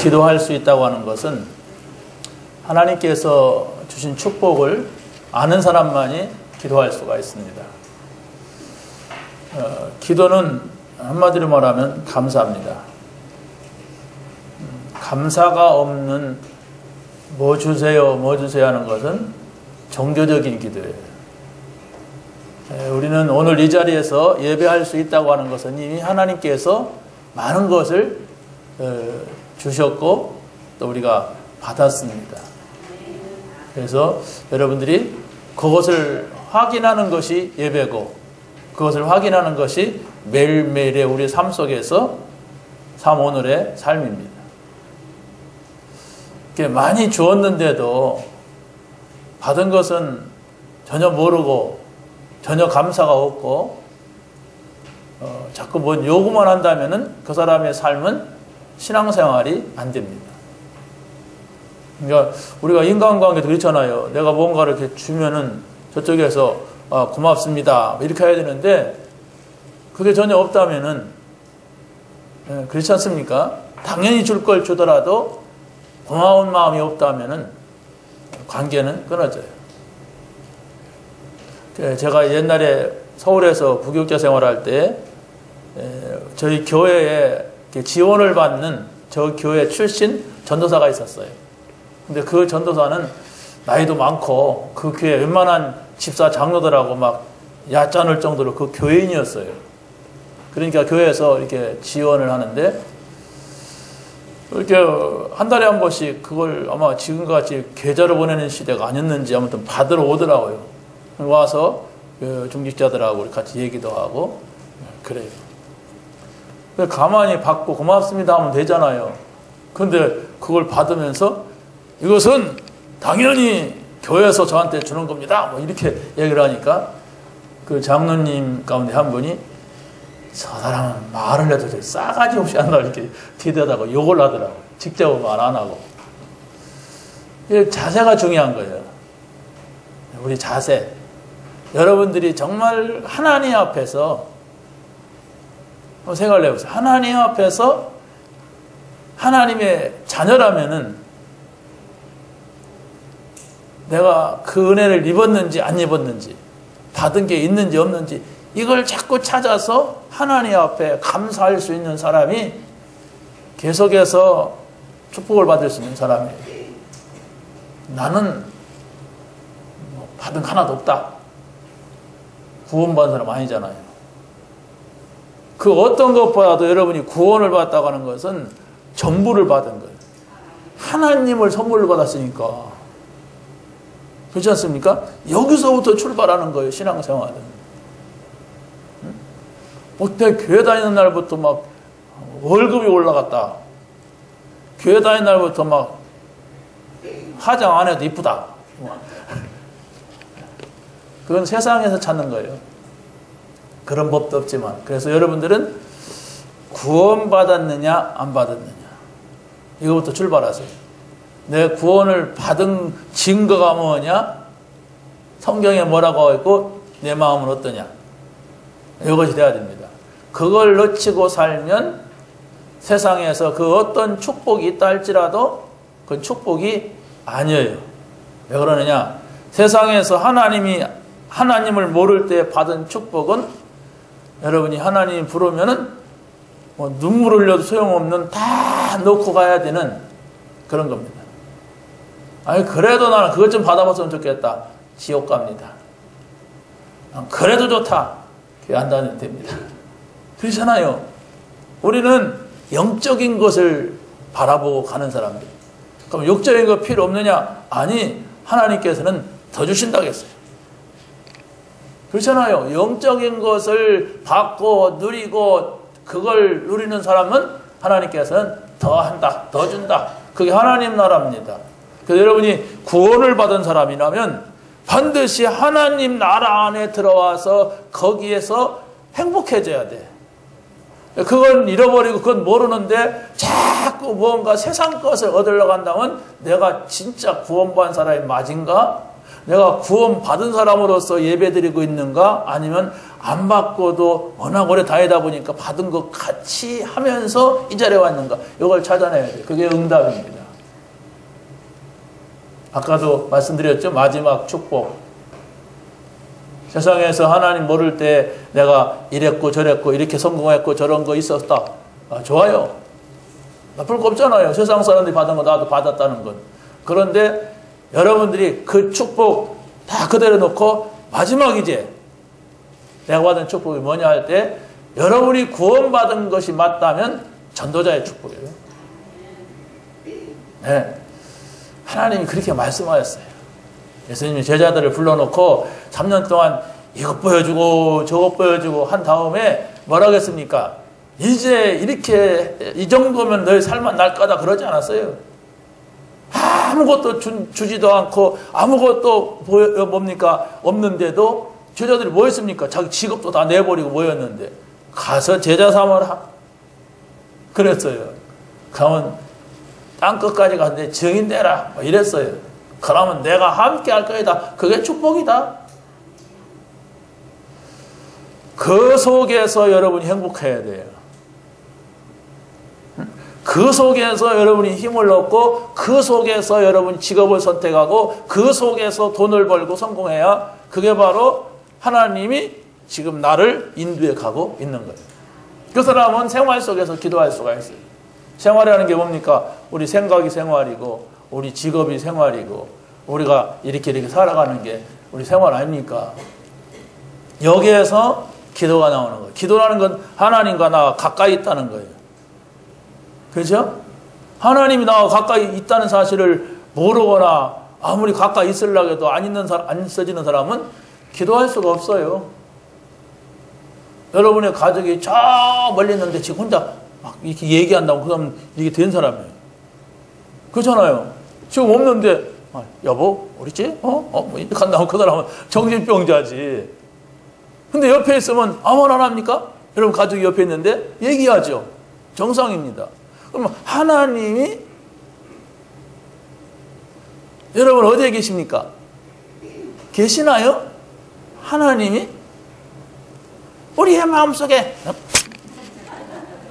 기도할 수 있다고 하는 것은 하나님께서 주신 축복을 아는 사람만이 기도할 수가 있습니다. 기도는 한마디로 말하면 감사합니다. 감사가 없는 뭐 주세요, 뭐 주세요 하는 것은 종교적인 기도예요. 우리는 오늘 이 자리에서 예배할 수 있다고 하는 것은 이미 하나님께서 많은 것을 주셨고 또 우리가 받았습니다. 그래서 여러분들이 그것을 확인하는 것이 예배고 그것을 확인하는 것이 매일매일의 우리 삶 속에서 오늘의 삶입니다. 많이 주었는데도 받은 것은 전혀 모르고 전혀 감사가 없고 자꾸 뭔 요구만 한다면은 그 사람의 삶은 신앙생활이 안 됩니다. 그러니까 우리가 인간관계도 그렇잖아요. 내가 뭔가를 이렇게 주면은 저쪽에서 고맙습니다 이렇게 해야 되는데 그게 전혀 없다면은 그렇지 않습니까? 당연히 줄 걸 주더라도 고마운 마음이 없다면은 관계는 끊어져요. 제가 옛날에 서울에서 부교육자 생활할 때 저희 교회에 지원을 받는 저 교회 출신 전도사가 있었어요. 근데 그 전도사는 나이도 많고 그 교회 웬만한 집사 장로들하고 막 얕잖을 정도로 그 교회인이었어요. 그러니까 교회에서 이렇게 지원을 하는데 이렇게 한 달에 한 번씩 그걸 아마 지금같이 계좌로 보내는 시대가 아니었는지 아무튼 받으러 오더라고요. 와서 중직자들하고 같이 얘기도 하고 그래요. 가만히 받고 고맙습니다 하면 되잖아요. 근데 그걸 받으면서 이것은 당연히 교회에서 저한테 주는 겁니다 뭐 이렇게 얘기를 하니까 그 장로님 가운데 한 분이 저 사람은 말을 해도 싸가지 없이 한다고 이렇게 기대다가 욕을 하더라고요. 직접 말 안 하고. 자세가 중요한 거예요. 우리 자세. 여러분들이 정말 하나님 앞에서 한번 생각을 해보세요. 하나님 앞에서 하나님의 자녀라면은 내가 그 은혜를 입었는지 안 입었는지 받은 게 있는지 없는지 이걸 자꾸 찾아서 하나님 앞에 감사할 수 있는 사람이 계속해서 축복을 받을 수 있는 사람이에요. 나는 받은 거 하나도 없다. 구원받은 사람 아니잖아요. 그 어떤 것보다도 여러분이 구원을 받았다고 하는 것은 전부를 받은 거예요. 하나님을 선물로 받았으니까. 그렇지 않습니까? 여기서부터 출발하는 거예요. 신앙생활은. 내 교회 다니는 날부터 막 월급이 올라갔다. 교회 다니는 날부터 막 화장 안 해도 이쁘다. 그건 세상에서 찾는 거예요. 그런 법도 없지만. 그래서 여러분들은 구원받았느냐 안 받았느냐 이거부터 출발하세요. 내 구원을 받은 증거가 뭐냐? 성경에 뭐라고 있고 내 마음은 어떠냐? 이것이 돼야 됩니다. 그걸 놓치고 살면 세상에서 그 어떤 축복이 있다 할지라도 그건 축복이 아니에요. 왜 그러느냐? 세상에서 하나님을 모를 때 받은 축복은 여러분이 하나님 부르면은 뭐 눈물 흘려도 소용없는 다 놓고 가야 되는 그런 겁니다. 아니 그래도 나는 그것 좀 받아봤으면 좋겠다. 지옥 갑니다. 그래도 좋다. 교회 안 다녀도 됩니다. 그렇잖아요. 우리는 영적인 것을 바라보고 가는 사람들. 그럼 육적인 거 필요 없느냐? 아니 하나님께서는 더 주신다고 했어요. 그렇잖아요. 영적인 것을 받고 누리고 그걸 누리는 사람은 하나님께서는 더 한다. 더 준다. 그게 하나님 나라입니다. 그래서 여러분이 구원을 받은 사람이라면 반드시 하나님 나라 안에 들어와서 거기에서 행복해져야 돼. 그건 잃어버리고 그건 모르는데 자꾸 뭔가 세상 것을 얻으려고 한다면 내가 진짜 구원받은 사람이 맞은가? 내가 구원받은 사람으로서 예배드리고 있는가? 아니면 안 받고도 워낙 오래 다니다 보니까 받은 거 같이 하면서 이 자리에 왔는가? 이걸 찾아내야 돼요. 그게 응답입니다. 아까도 말씀드렸죠? 마지막 축복. 세상에서 하나님 모를 때 내가 이랬고 저랬고 이렇게 성공했고 저런 거 있었다. 좋아요. 나쁠 거 없잖아요. 세상 사람들이 받은 거 나도 받았다는 건. 그런데 여러분들이 그 축복 다 그대로 놓고 마지막 이제 내가 받은 축복이 뭐냐 할 때 여러분이 구원받은 것이 맞다면 전도자의 축복이에요. 네. 하나님이 그렇게 말씀하셨어요. 예수님이 제자들을 불러놓고 3년 동안 이것 보여주고 저것 보여주고 한 다음에 뭐라고 했습니까? 이제 이렇게 이 정도면 너희 살만 날 거다 그러지 않았어요. 아무것도 주지도 않고 아무것도 뭡니까? 없는데도 제자들이 뭐 했습니까? 자기 직업도 다 내버리고 모였는데 가서 제자 삼아라 그랬어요. 그러면 땅끝까지 갔는데 증인 되라 이랬어요. 그러면 내가 함께 할 거이다. 그게 축복이다. 그 속에서 여러분이 행복해야 돼요. 그 속에서 여러분이 힘을 얻고 그 속에서 여러분이 직업을 선택하고 그 속에서 돈을 벌고 성공해야 그게 바로 하나님이 지금 나를 인도해 가고 있는 거예요. 그 사람은 생활 속에서 기도할 수가 있어요. 생활이라는 게 뭡니까? 우리 생각이 생활이고 우리 직업이 생활이고 우리가 이렇게 살아가는 게 우리 생활 아닙니까? 여기에서 기도가 나오는 거예요. 기도라는 건 하나님과 나와 가까이 있다는 거예요. 그렇죠? 하나님이 나와 가까이 있다는 사실을 모르거나 아무리 가까이 있으려고 해도 안 있어지는 사람은 기도할 수가 없어요. 여러분의 가족이 저 멀리 있는데 지금 혼자 막 이렇게 얘기한다고 그러면 이게 된 사람이에요. 그렇잖아요. 지금 없는데 여보 우리 집? 뭐 이렇게 한다고 그 사람은 정신병자지. 근데 옆에 있으면 아무 말 안 합니까? 여러분 가족이 옆에 있는데 얘기하죠. 정상입니다. 그럼 하나님이 여러분 어디에 계십니까? 계시나요? 하나님이 우리의 마음속에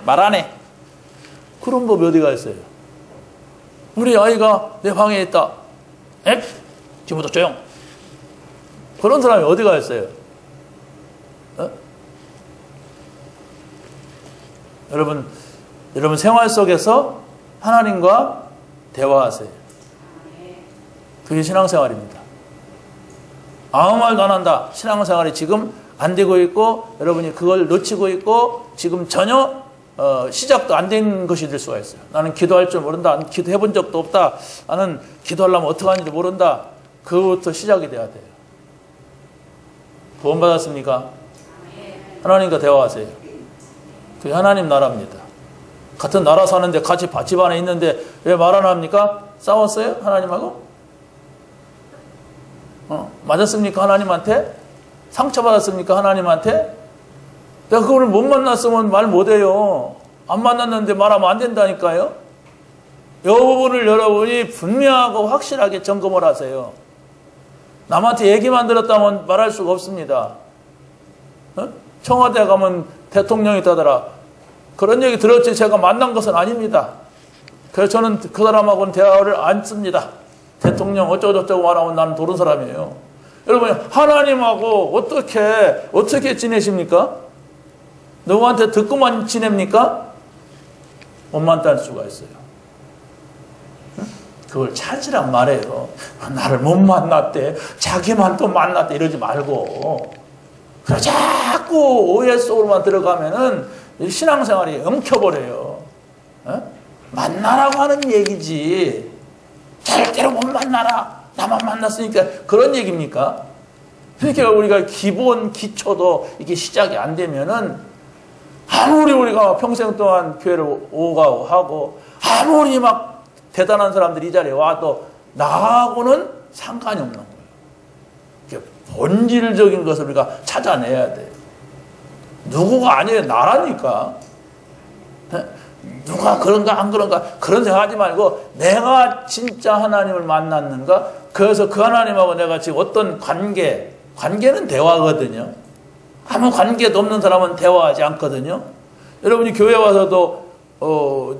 말 안 해. 그런 법이 어디가 있어요? 우리 아이가 내 방에 있다. 에? 지금부터 조용. 그런 사람이 어디가 있어요? 여러분 생활 속에서 하나님과 대화하세요. 그게 신앙생활입니다. 아무 말도 안 한다. 신앙생활이 지금 안 되고 있고 여러분이 그걸 놓치고 있고 지금 전혀 시작도 안 된 것이 될 수가 있어요. 나는 기도할 줄 모른다. 나는 기도해 본 적도 없다. 나는 기도하려면 어떻게 하는지도 모른다. 그것부터 시작이 돼야 돼요. 구원 받았습니까? 하나님과 대화하세요. 그게 하나님 나라입니다. 같은 나라 사는데 같이 집안에 있는데 왜 말 안 합니까? 싸웠어요? 하나님하고? 맞았습니까? 하나님한테? 상처받았습니까? 하나님한테? 내가 그걸 못 만났으면 말 못해요. 안 만났는데 말하면 안 된다니까요. 이 부분을 여러분이 분명하고 확실하게 점검을 하세요. 남한테 얘기만 들었다면 말할 수가 없습니다. 청와대 가면 대통령이 있다더라. 그런 얘기 들었지 제가 만난 것은 아닙니다. 그래서 저는 그 사람하고는 대화를 안 씁니다. 대통령 어쩌고저쩌고 말하면 나는 도른 사람이에요. 여러분 하나님하고 어떻게 지내십니까? 누구한테 듣고만 지냅니까? 못 만날 수가 있어요. 그걸 찾으란 말이에요. 나를 못 만났대. 자기만 또 만났대. 이러지 말고. 그래 자꾸 오해 속으로만 들어가면은 신앙생활이 엉켜버려요. 만나라고 하는 얘기지. 절대로 못 만나라. 나만 만났으니까 그런 얘기입니까? 그러니까 우리가 기본 기초도 이게 시작이 안 되면은 아무리 우리가 평생 동안 교회를 오가고 하고 아무리 막 대단한 사람들이 이 자리에 와도 나하고는 상관이 없는 거예요. 본질적인 것을 우리가 찾아내야 돼요. 누구가 아니에요. 나라니까. 누가 그런가 안 그런가 그런 생각하지 말고 내가 진짜 하나님을 만났는가? 그래서 그 하나님하고 내가 지금 어떤 관계는 대화거든요. 아무 관계도 없는 사람은 대화하지 않거든요. 여러분이 교회 와서도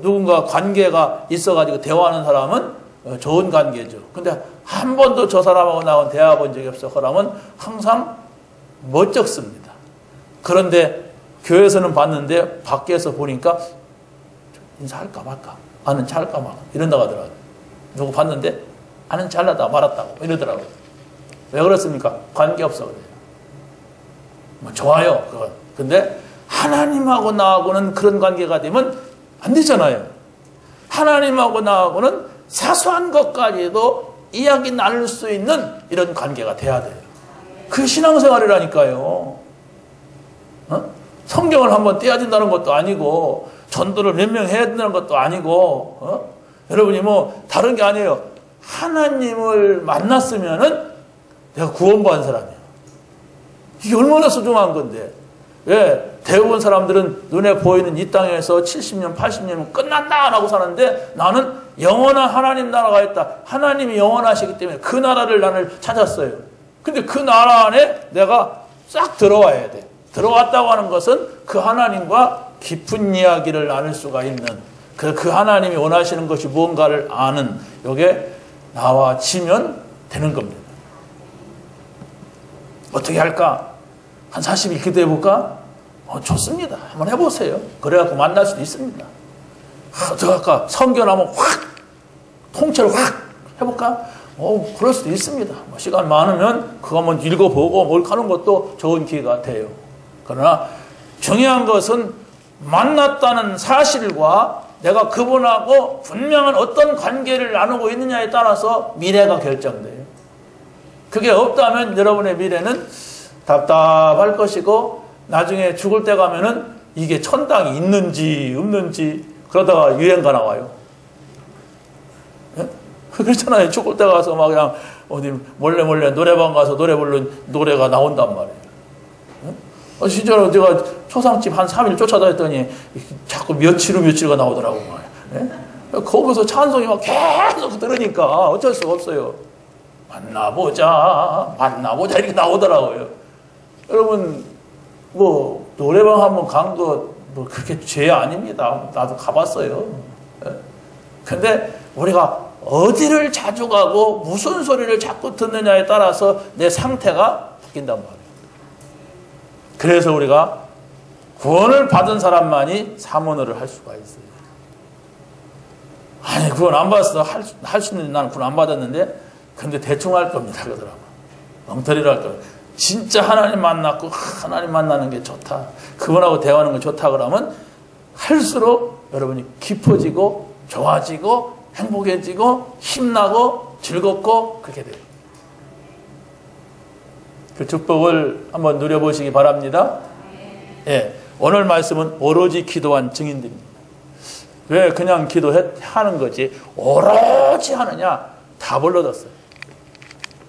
누군가 관계가 있어가지고 대화하는 사람은 좋은 관계죠. 근데 한 번도 저 사람하고 나하고 대화 본 적이 없어. 그러면 항상 멋쩍습니다. 그런데 교회에서는 봤는데 밖에서 보니까 인사할까 말까, 아는 체 할까 말까 이런다고 하더라고요. 누구 봤는데 아는 체 하려다 말았다고 이러더라고요. 왜 그렇습니까? 관계없어 그래요. 뭐 좋아요 그건. 근데 하나님하고 나하고는 그런 관계가 되면 안 되잖아요. 하나님하고 나하고는 사소한 것까지도 이야기 나눌 수 있는 이런 관계가 돼야 돼요. 그 신앙생활이라니까요. 성경을 한번 떼야 된다는 것도 아니고 전도를 몇 명 해야 된다는 것도 아니고 여러분이 뭐 다른 게 아니에요. 하나님을 만났으면은 내가 구원받은 사람이에요. 이게 얼마나 소중한 건데. 왜 대부분 사람들은 눈에 보이는 이 땅에서 70년, 80년이면 끝난다 안 하고 사는데 나는 영원한 하나님 나라가 있다. 하나님이 영원하시기 때문에 그 나라를 나는 찾았어요. 근데 그 나라 안에 내가 싹 들어와야 돼. 들어왔다고 하는 것은 그 하나님과 깊은 이야기를 나눌 수가 있는 그 하나님이 원하시는 것이 무언가를 아는 이게 나와지면 되는 겁니다. 어떻게 할까? 한 40일 기도해 볼까? 좋습니다. 한번 해보세요. 그래갖고 만날 수도 있습니다. 어떻게 할까? 성경 한번 확 통째로 확 해볼까? 그럴 수도 있습니다. 시간 많으면 그거 한번 읽어보고 뭘 하는 것도 좋은 기회가 돼요. 그러나 중요한 것은 만났다는 사실과 내가 그분하고 분명한 어떤 관계를 나누고 있느냐에 따라서 미래가 결정돼요. 그게 없다면 여러분의 미래는 답답할 것이고 나중에 죽을 때 가면은 이게 천당이 있는지 없는지 그러다가 유행가 나와요. 예? 그렇잖아요. 죽을 때 가서 막 그냥 어디 몰래 노래방 가서 노래 부르는 노래가 나온단 말이에요. 진짜로 제가 초상집 한 3일 쫓아다녔더니 자꾸 며칠가 나오더라고. 예? 거기서 찬송이 막 계속 들으니까 어쩔 수가 없어요. 만나보자 이렇게 나오더라고요. 여러분 뭐 노래방 한번 간 거 뭐 그렇게 죄 아닙니다. 나도 가봤어요. 근데 우리가 어디를 자주 가고 무슨 소리를 자꾸 듣느냐에 따라서 내 상태가 바뀐단 말이에요. 그래서 우리가 구원을 받은 사람만이 사모노를 할 수가 있어요. 아니 구원 안 받았어. 할 수 있는데 나는 구원 안 받았는데 근데 대충 할 겁니다. 그러더라고. 엉터리로 할 거예요. 진짜 하나님 만났고 하나님 만나는 게 좋다. 그분하고 대화하는 게 좋다 그러면 할수록 여러분이 깊어지고 좋아지고 행복해지고 힘나고 즐겁고 그렇게 돼요. 그 축복을 한번 누려보시기 바랍니다. 예, 오늘 말씀은 오로지 기도한 증인들입니다. 왜 그냥 기도하는 거지 오로지 하느냐 답을 얻었어요.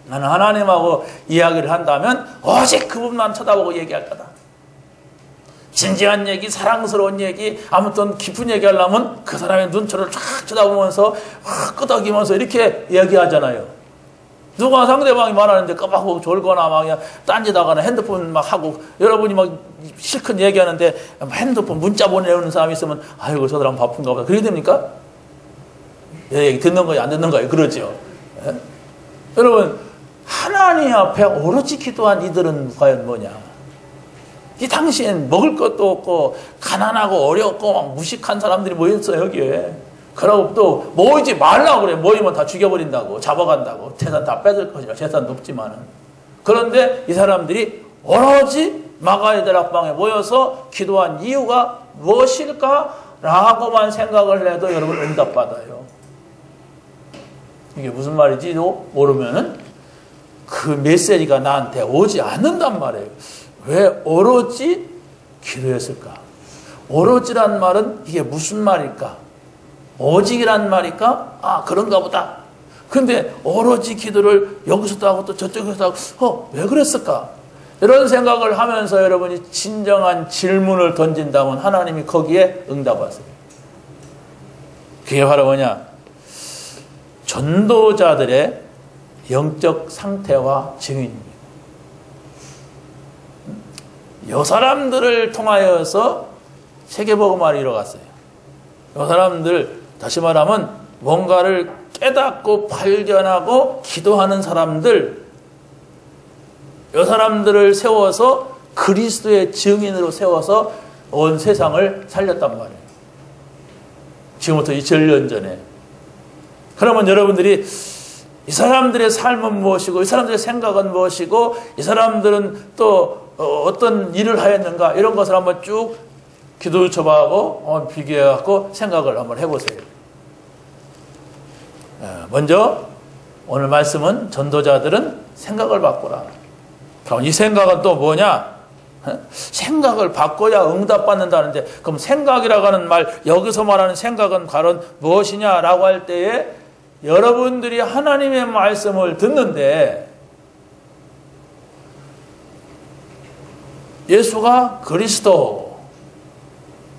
나는 하나님하고 이야기를 한다면 오직 그분만 쳐다보고 얘기할 거다. 진지한 얘기, 사랑스러운 얘기, 아무튼 깊은 얘기 하려면 그 사람의 눈초를 쫙 쳐다보면서 끄덕이면서 이렇게 얘기하잖아요. 누가 상대방이 말하는데 까박하고 졸거나 막 그냥 딴짓하거나 핸드폰 막 하고 여러분이 막 실컷 얘기하는데 핸드폰 문자 보내는 사람이 있으면 아이고 저 사람 바쁜가 보다. 그렇게 됩니까? 얘기 듣는 거예요? 안 듣는 거예요? 그러죠. 예? 여러분 하나님 앞에 오로지 기도한 이들은 과연 뭐냐? 이 당시엔 먹을 것도 없고 가난하고 어렵고 막 무식한 사람들이 모였어요 여기에. 그러고 또 모이지 말라고 그래. 모이면 다 죽여버린다고 잡아간다고 재산 다 뺏을 것이라 재산도 없지만은. 그런데 이 사람들이 오로지 마가의 다락방에 모여서 기도한 이유가 무엇일까라고만 생각을 해도 여러분 응답받아요. 이게 무슨 말인지도 모르면은 그 메시지가 나한테 오지 않는단 말이에요. 왜 오로지 기도했을까? 오로지란 말은 이게 무슨 말일까? 오직이란 말일까? 아 그런가 보다. 근데 오로지 기도를 여기서도 하고 또 저쪽에서도 하고 왜 그랬을까? 이런 생각을 하면서 여러분이 진정한 질문을 던진다면 하나님이 거기에 응답하세요. 그게 바로 뭐냐? 전도자들의 영적 상태와 증인입니다. 요 사람들을 통하여서 세계복음화를 이뤄갔어요. 요 사람들, 다시 말하면 뭔가를 깨닫고 발견하고 기도하는 사람들, 요 사람들을 세워서 그리스도의 증인으로 세워서 온 세상을 살렸단 말이에요. 지금부터 2000년 전에. 그러면 여러분들이 이 사람들의 삶은 무엇이고 이 사람들의 생각은 무엇이고 이 사람들은 또 어떤 일을 하였는가 이런 것을 한번 쭉 기도처하고 비교해갖고 생각을 한번 해보세요. 먼저 오늘 말씀은 전도자들은 생각을 바꾸라. 그럼 이 생각은 또 뭐냐? 생각을 바꿔야 응답받는다는데 그럼 생각이라고 하는 말, 여기서 말하는 생각은 과연 무엇이냐라고 할 때에 여러분들이 하나님의 말씀을 듣는데 예수가 그리스도,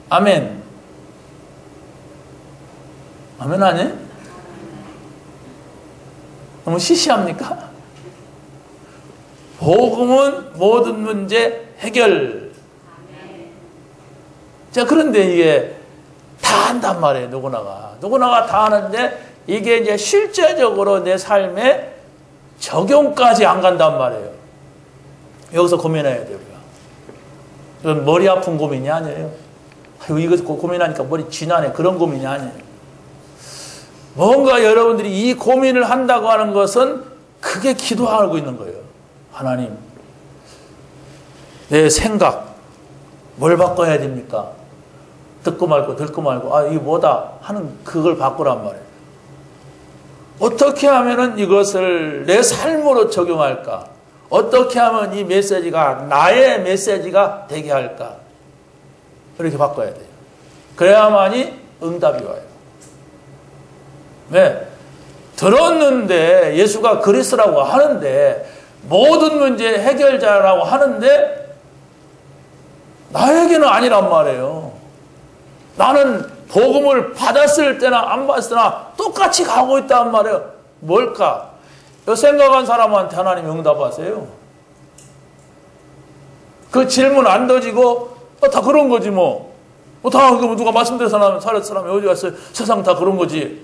아멘. 아멘 아니? 너무 시시합니까? 복음은 모든 문제 해결. 자, 그런데 이게 다 한단 말이에요. 누구나가 다 하는데 이게 이제 실제적으로 내 삶에 적용까지 안 간단 말이에요. 여기서 고민해야 돼요. 이건 머리 아픈 고민이 아니에요. 아이고, 이거 고민하니까 머리 쥐나네. 그런 고민이 아니에요. 뭔가 여러분들이 이 고민을 한다고 하는 것은 그게 기도하고 있는 거예요. 하나님, 내 생각 뭘 바꿔야 됩니까? 듣고 말고 이게 뭐다 하는 그걸 바꾸란 말이에요. 어떻게 하면은 이것을 내 삶으로 적용할까? 어떻게 하면 이 메시지가 나의 메시지가 되게 할까? 그렇게 바꿔야 돼요. 그래야만이 응답이 와요. 네. 들었는데 예수가 그리스도라고 하는데 모든 문제 해결자라고 하는데 나에게는 아니란 말이에요. 나는 복음을 받았을 때나 안 받았을 때나 똑같이 가고 있단 말이에요. 뭘까? 이 생각한 사람한테 하나님 응답하세요. 그 질문 안 던지고 다 그런 거지 뭐. 다 누가 말씀대로 살았을 사람이 어디 갔어요? 세상 다 그런 거지.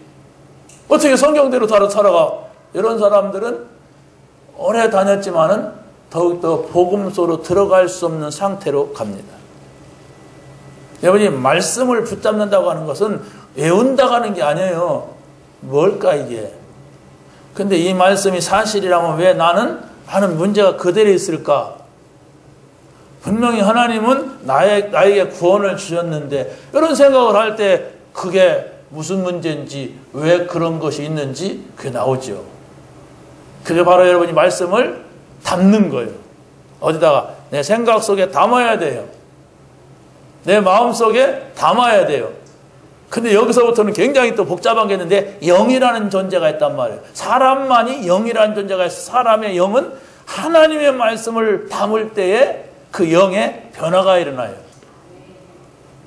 어떻게 성경대로 살아가? 이런 사람들은 오래 다녔지만은 더욱더 복음 속으로 들어갈 수 없는 상태로 갑니다. 여러분이 말씀을 붙잡는다고 하는 것은 외운다고 하는 게 아니에요. 뭘까 이게? 근데 이 말씀이 사실이라면 왜 나는 문제가 그대로 있을까? 분명히 하나님은 나에게 구원을 주셨는데 이런 생각을 할 때 그게 무슨 문제인지 왜 그런 것이 있는지 그게 나오죠. 그게 바로 여러분이 말씀을 담는 거예요. 어디다가 내 생각 속에 담아야 돼요. 내 마음 속에 담아야 돼요. 근데 여기서부터는 굉장히 또 복잡한 게 있는데 영이라는 존재가 있단 말이에요. 사람만이 영이라는 존재가 있어. 사람의 영은 하나님의 말씀을 담을 때에 그 영의 변화가 일어나요.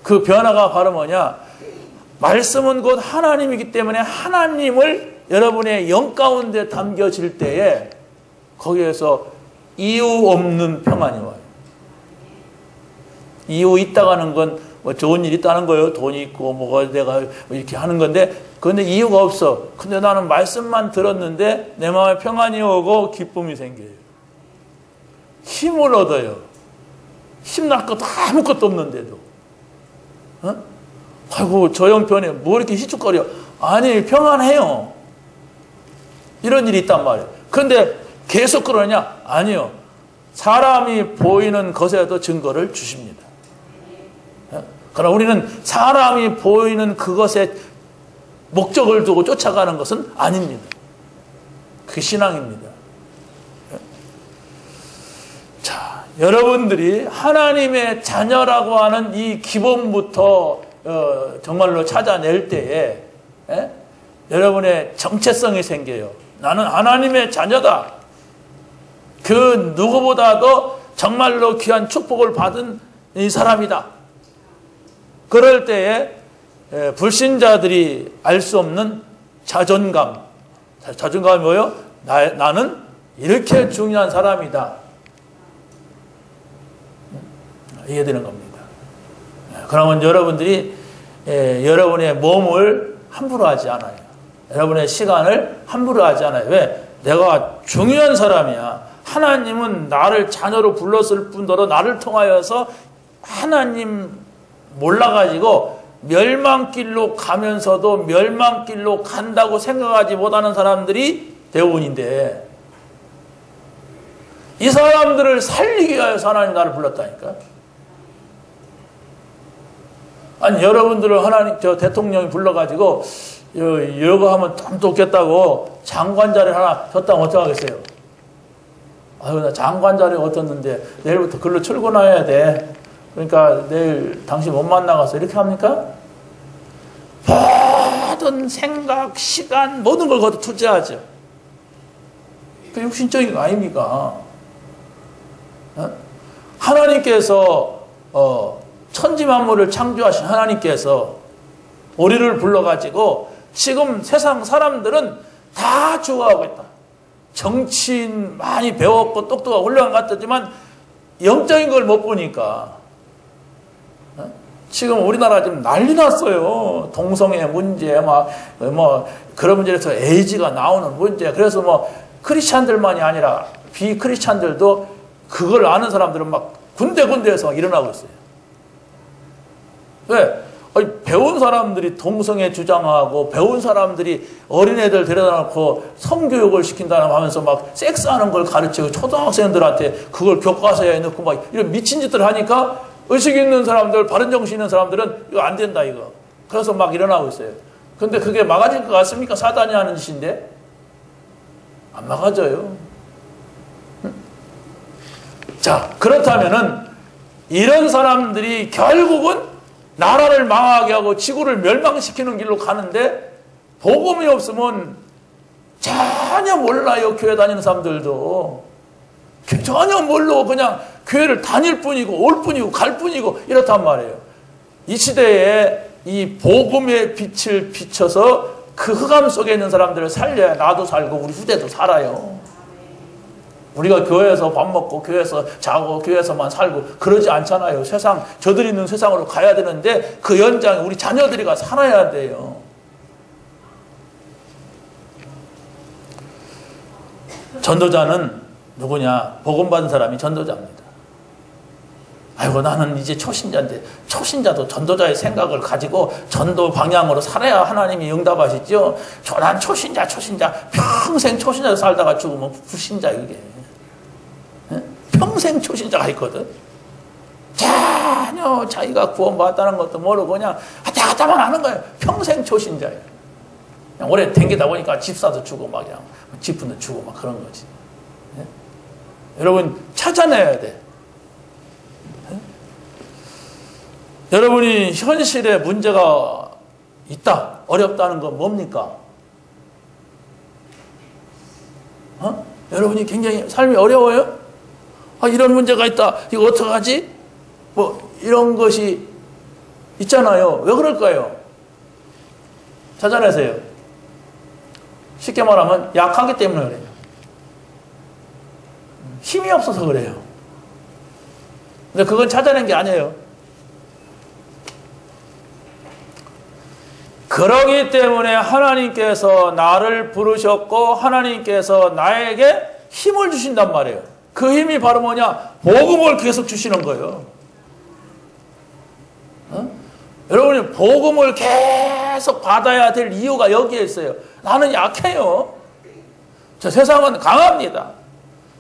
그 변화가 바로 뭐냐? 말씀은 곧 하나님이기 때문에 하나님을 여러분의 영 가운데 담겨질 때에 거기에서 이유 없는 평안이 와요. 이유 있다고 하는 건 뭐 좋은 일이 있다는 거예요. 돈이 있고 뭐가 내가 이렇게 하는 건데 그런데 이유가 없어. 근데 나는 말씀만 들었는데 내 마음에 평안이 오고 기쁨이 생겨요. 힘을 얻어요. 힘날 것도 아무것도 없는데도. 아이고 저 형편에 뭐 이렇게 희죽거려. 아니 평안해요. 이런 일이 있단 말이에요. 그런데 계속 그러냐? 아니요. 사람이 보이는 것에도 증거를 주십니다. 그러나 우리는 사람이 보이는 그것에 목적을 두고 쫓아가는 것은 아닙니다. 그게 신앙입니다. 자, 여러분들이 하나님의 자녀라고 하는 이 기본부터 정말로 찾아낼 때에 여러분의 정체성이 생겨요. 나는 하나님의 자녀다. 그 누구보다도 정말로 귀한 축복을 받은 이 사람이다. 그럴 때에 불신자들이 알 수 없는 자존감. 자존감이 뭐예요? 나는 이렇게 중요한 사람이다. 이해되는 겁니다. 그러면 여러분들이 여러분의 몸을 함부로 하지 않아요. 여러분의 시간을 함부로 하지 않아요. 왜? 내가 중요한 사람이야. 하나님은 나를 자녀로 불렀을 뿐더러 나를 통하여서 하나님 몰라가지고 멸망길로 가면서도 멸망길로 간다고 생각하지 못하는 사람들이 대부분인데, 이 사람들을 살리기 위해서 하나님 나를 불렀다니까. 아니, 여러분들을 하나님, 대통령이 불러가지고 이거 하면 좀 좋겠다고 장관 자리를 하나 줬다면 어떡하겠어요? 아유, 나 장관 자리 얻었는데 내일부터 글로 출근해야 돼. 그러니까 내일 당신 못 만나가서 이렇게 합니까? 모든 생각, 시간, 모든 걸 거기다 투자하죠. 그 육신적인 거 아닙니까? 하나님께서 천지 만물을 창조하신 하나님께서 우리를 불러가지고 지금 세상 사람들은 다 좋아하고 있다. 정치인 많이 배웠고 똑똑하고 훌륭한 것 같지만 영적인 걸 못 보니까 지금 우리나라 지금 난리 났어요. 동성애 문제, 그런 문제에서 에이즈가 나오는 문제. 그래서 크리스찬들만이 아니라 비크리스찬들도 그걸 아는 사람들은 막 군데군데에서 일어나고 있어요. 왜? 배운 사람들이 동성애 주장하고 배운 사람들이 어린애들 데려다 놓고 성교육을 시킨다고 하면서 막 섹스하는 걸 가르치고 초등학생들한테 그걸 교과서에 넣고 막 이런 미친 짓들 하니까 의식 있는 사람들, 바른 정신 있는 사람들은 이거 안 된다 이거. 그래서 막 일어나고 있어요. 근데 그게 막아질 것 같습니까? 사단이 하는 짓인데 안 막아져요. 자, 그렇다면은 이런 사람들이 결국은 나라를 망하게 하고 지구를 멸망시키는 길로 가는데 복음이 없으면 전혀 몰라요. 교회 다니는 사람들도 전혀 모르고 그냥 교회를 다닐 뿐이고 올 뿐이고 갈 뿐이고 이렇단 말이에요. 이 시대에 이 복음의 빛을 비춰서 그 흑암 속에 있는 사람들을 살려야 나도 살고 우리 후대도 살아요. 우리가 교회에서 밥 먹고 교회에서 자고 교회에서만 살고 그러지 않잖아요. 세상, 저들이 있는 세상으로 가야 되는데 그 연장에 우리 자녀들이가 살아야 돼요. 전도자는 누구냐? 복음 받은 사람이 전도자입니다. 아이고, 나는 이제 초신자인데, 초신자도 전도자의 생각을 가지고 전도 방향으로 살아야 하나님이 응답하시죠. 난 초신자 평생 초신자로 살다가 죽으면 불신자 이게. 평생 초신자가 있거든. 전혀 자기가 구원받았다는 것도 모르고 그냥 하다만 하는 거예요. 평생 초신자예요. 그냥 오래 댕기다 보니까 집사도 주고 막 그냥 집분도 주고 막 그런 거지. 네? 여러분 찾아내야 돼. 네? 여러분이 현실에 문제가 있다, 어렵다는 건 뭡니까? 여러분이 굉장히 삶이 어려워요? 이런 문제가 있다. 이거 어떡하지? 이런 것이 있잖아요. 왜 그럴까요? 찾아내세요. 쉽게 말하면 약하기 때문에 그래요. 힘이 없어서 그래요. 근데 그건 찾아낸 게 아니에요. 그러기 때문에 하나님께서 나를 부르셨고 하나님께서 나에게 힘을 주신단 말이에요. 그 힘이 바로 뭐냐? 복음을 계속 주시는 거예요. 여러분이 복음을 계속 받아야 될 이유가 여기에 있어요. 나는 약해요. 저 세상은 강합니다.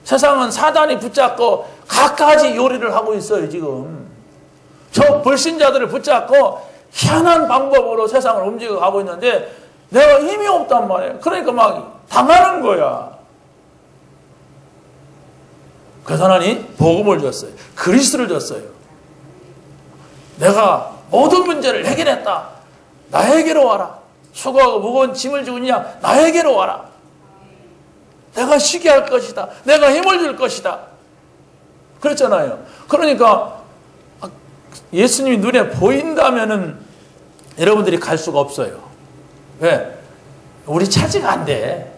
세상은 사단이 붙잡고 갖가지 요리를 하고 있어요, 지금. 저 불신자들을 붙잡고 희한한 방법으로 세상을 움직여 가고 있는데 내가 힘이 없단 말이에요. 그러니까 막 당하는 거야. 그래서 하나님 복음을 줬어요. 그리스도를 줬어요. 내가 모든 문제를 해결했다. 나에게로 와라. 수고하고 무거운 짐을 지고 있냐? 나에게로 와라. 내가 쉬게 할 것이다. 내가 힘을 줄 것이다. 그랬잖아요. 그러니까 예수님이 눈에 보인다면은 여러분들이 갈 수가 없어요. 왜? 우리 차지가 안 돼.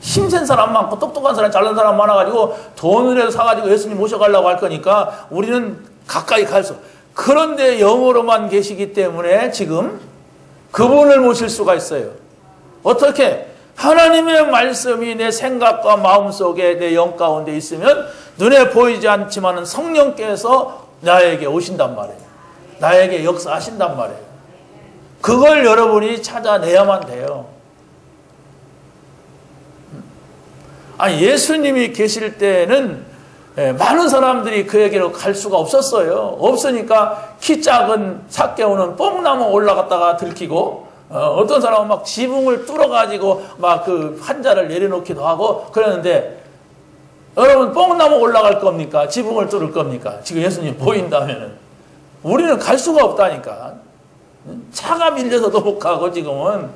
힘센 사람 많고 똑똑한 사람 잘난 사람 많아가지고 돈이라도 사가지고 예수님 모셔가려고 할 거니까 우리는 가까이 갈 수. 그런데 영으로만 계시기 때문에 지금 그분을 모실 수가 있어요. 어떻게? 하나님의 말씀이 내 생각과 마음속에 내 영 가운데 있으면 눈에 보이지 않지만 성령께서 나에게 오신단 말이에요. 나에게 역사하신단 말이에요. 그걸 여러분이 찾아내야만 돼요. 아니, 예수님이 계실 때는 많은 사람들이 그에게로 갈 수가 없었어요. 없으니까 키 작은 삭개오는 뽕나무 올라갔다가 들키고, 어떤 사람은 막 지붕을 뚫어가지고 막 그 환자를 내려놓기도 하고 그러는데, 여러분 뽕나무 올라갈 겁니까? 지붕을 뚫을 겁니까? 지금 예수님 보인다면은. 우리는 갈 수가 없다니까. 차가 밀려서도 못 가고 지금은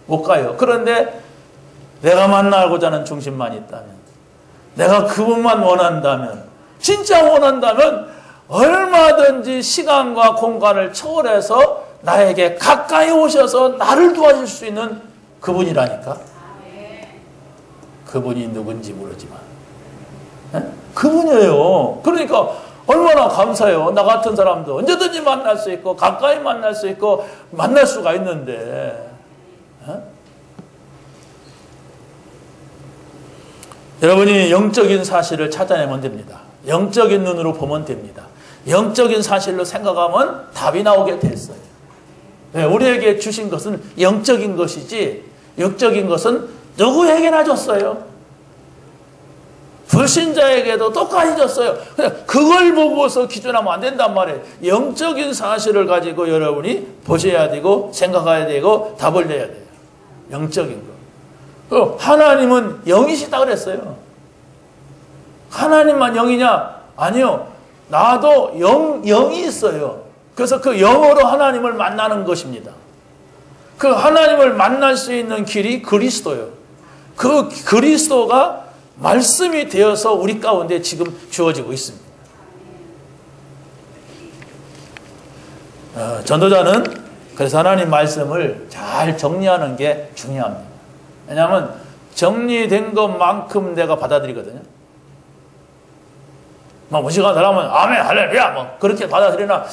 못 가요. 그런데 내가 만나고자 하는 중심만 있다면, 내가 그분만 원한다면, 진짜 원한다면 얼마든지 시간과 공간을 초월해서 나에게 가까이 오셔서 나를 도와줄 수 있는 그분이라니까. 그분이 누군지 모르지만 그분이에요. 그러니까 얼마나 감사해요. 나 같은 사람도 언제든지 만날 수 있고 가까이 만날 수 있고 만날 수가 있는데, 여러분이 영적인 사실을 찾아내면 됩니다. 영적인 눈으로 보면 됩니다. 영적인 사실로 생각하면 답이 나오게 됐어요. 우리에게 주신 것은 영적인 것이지, 영적인 것은 누구에게나 줬어요. 불신자에게도 똑같이 줬어요. 그걸 보고서 기준하면 안 된단 말이에요. 영적인 사실을 가지고 여러분이 보셔야 되고 생각해야 되고 답을 내야 돼요. 영적인 거. 하나님은 영이시다 그랬어요. 하나님만 영이냐? 아니요. 나도 영이 있어요. 그래서 그 영으로 하나님을 만나는 것입니다. 그 하나님을 만날 수 있는 길이 그리스도예요. 그 그리스도가 말씀이 되어서 우리 가운데 지금 주어지고 있습니다. 전도자는 그래서 하나님 말씀을 잘 정리하는 게 중요합니다. 왜냐하면 정리된 것만큼 내가 받아들이거든요. 막 무식한 사람은 아멘 할렐루야 뭐 그렇게 받아들이나,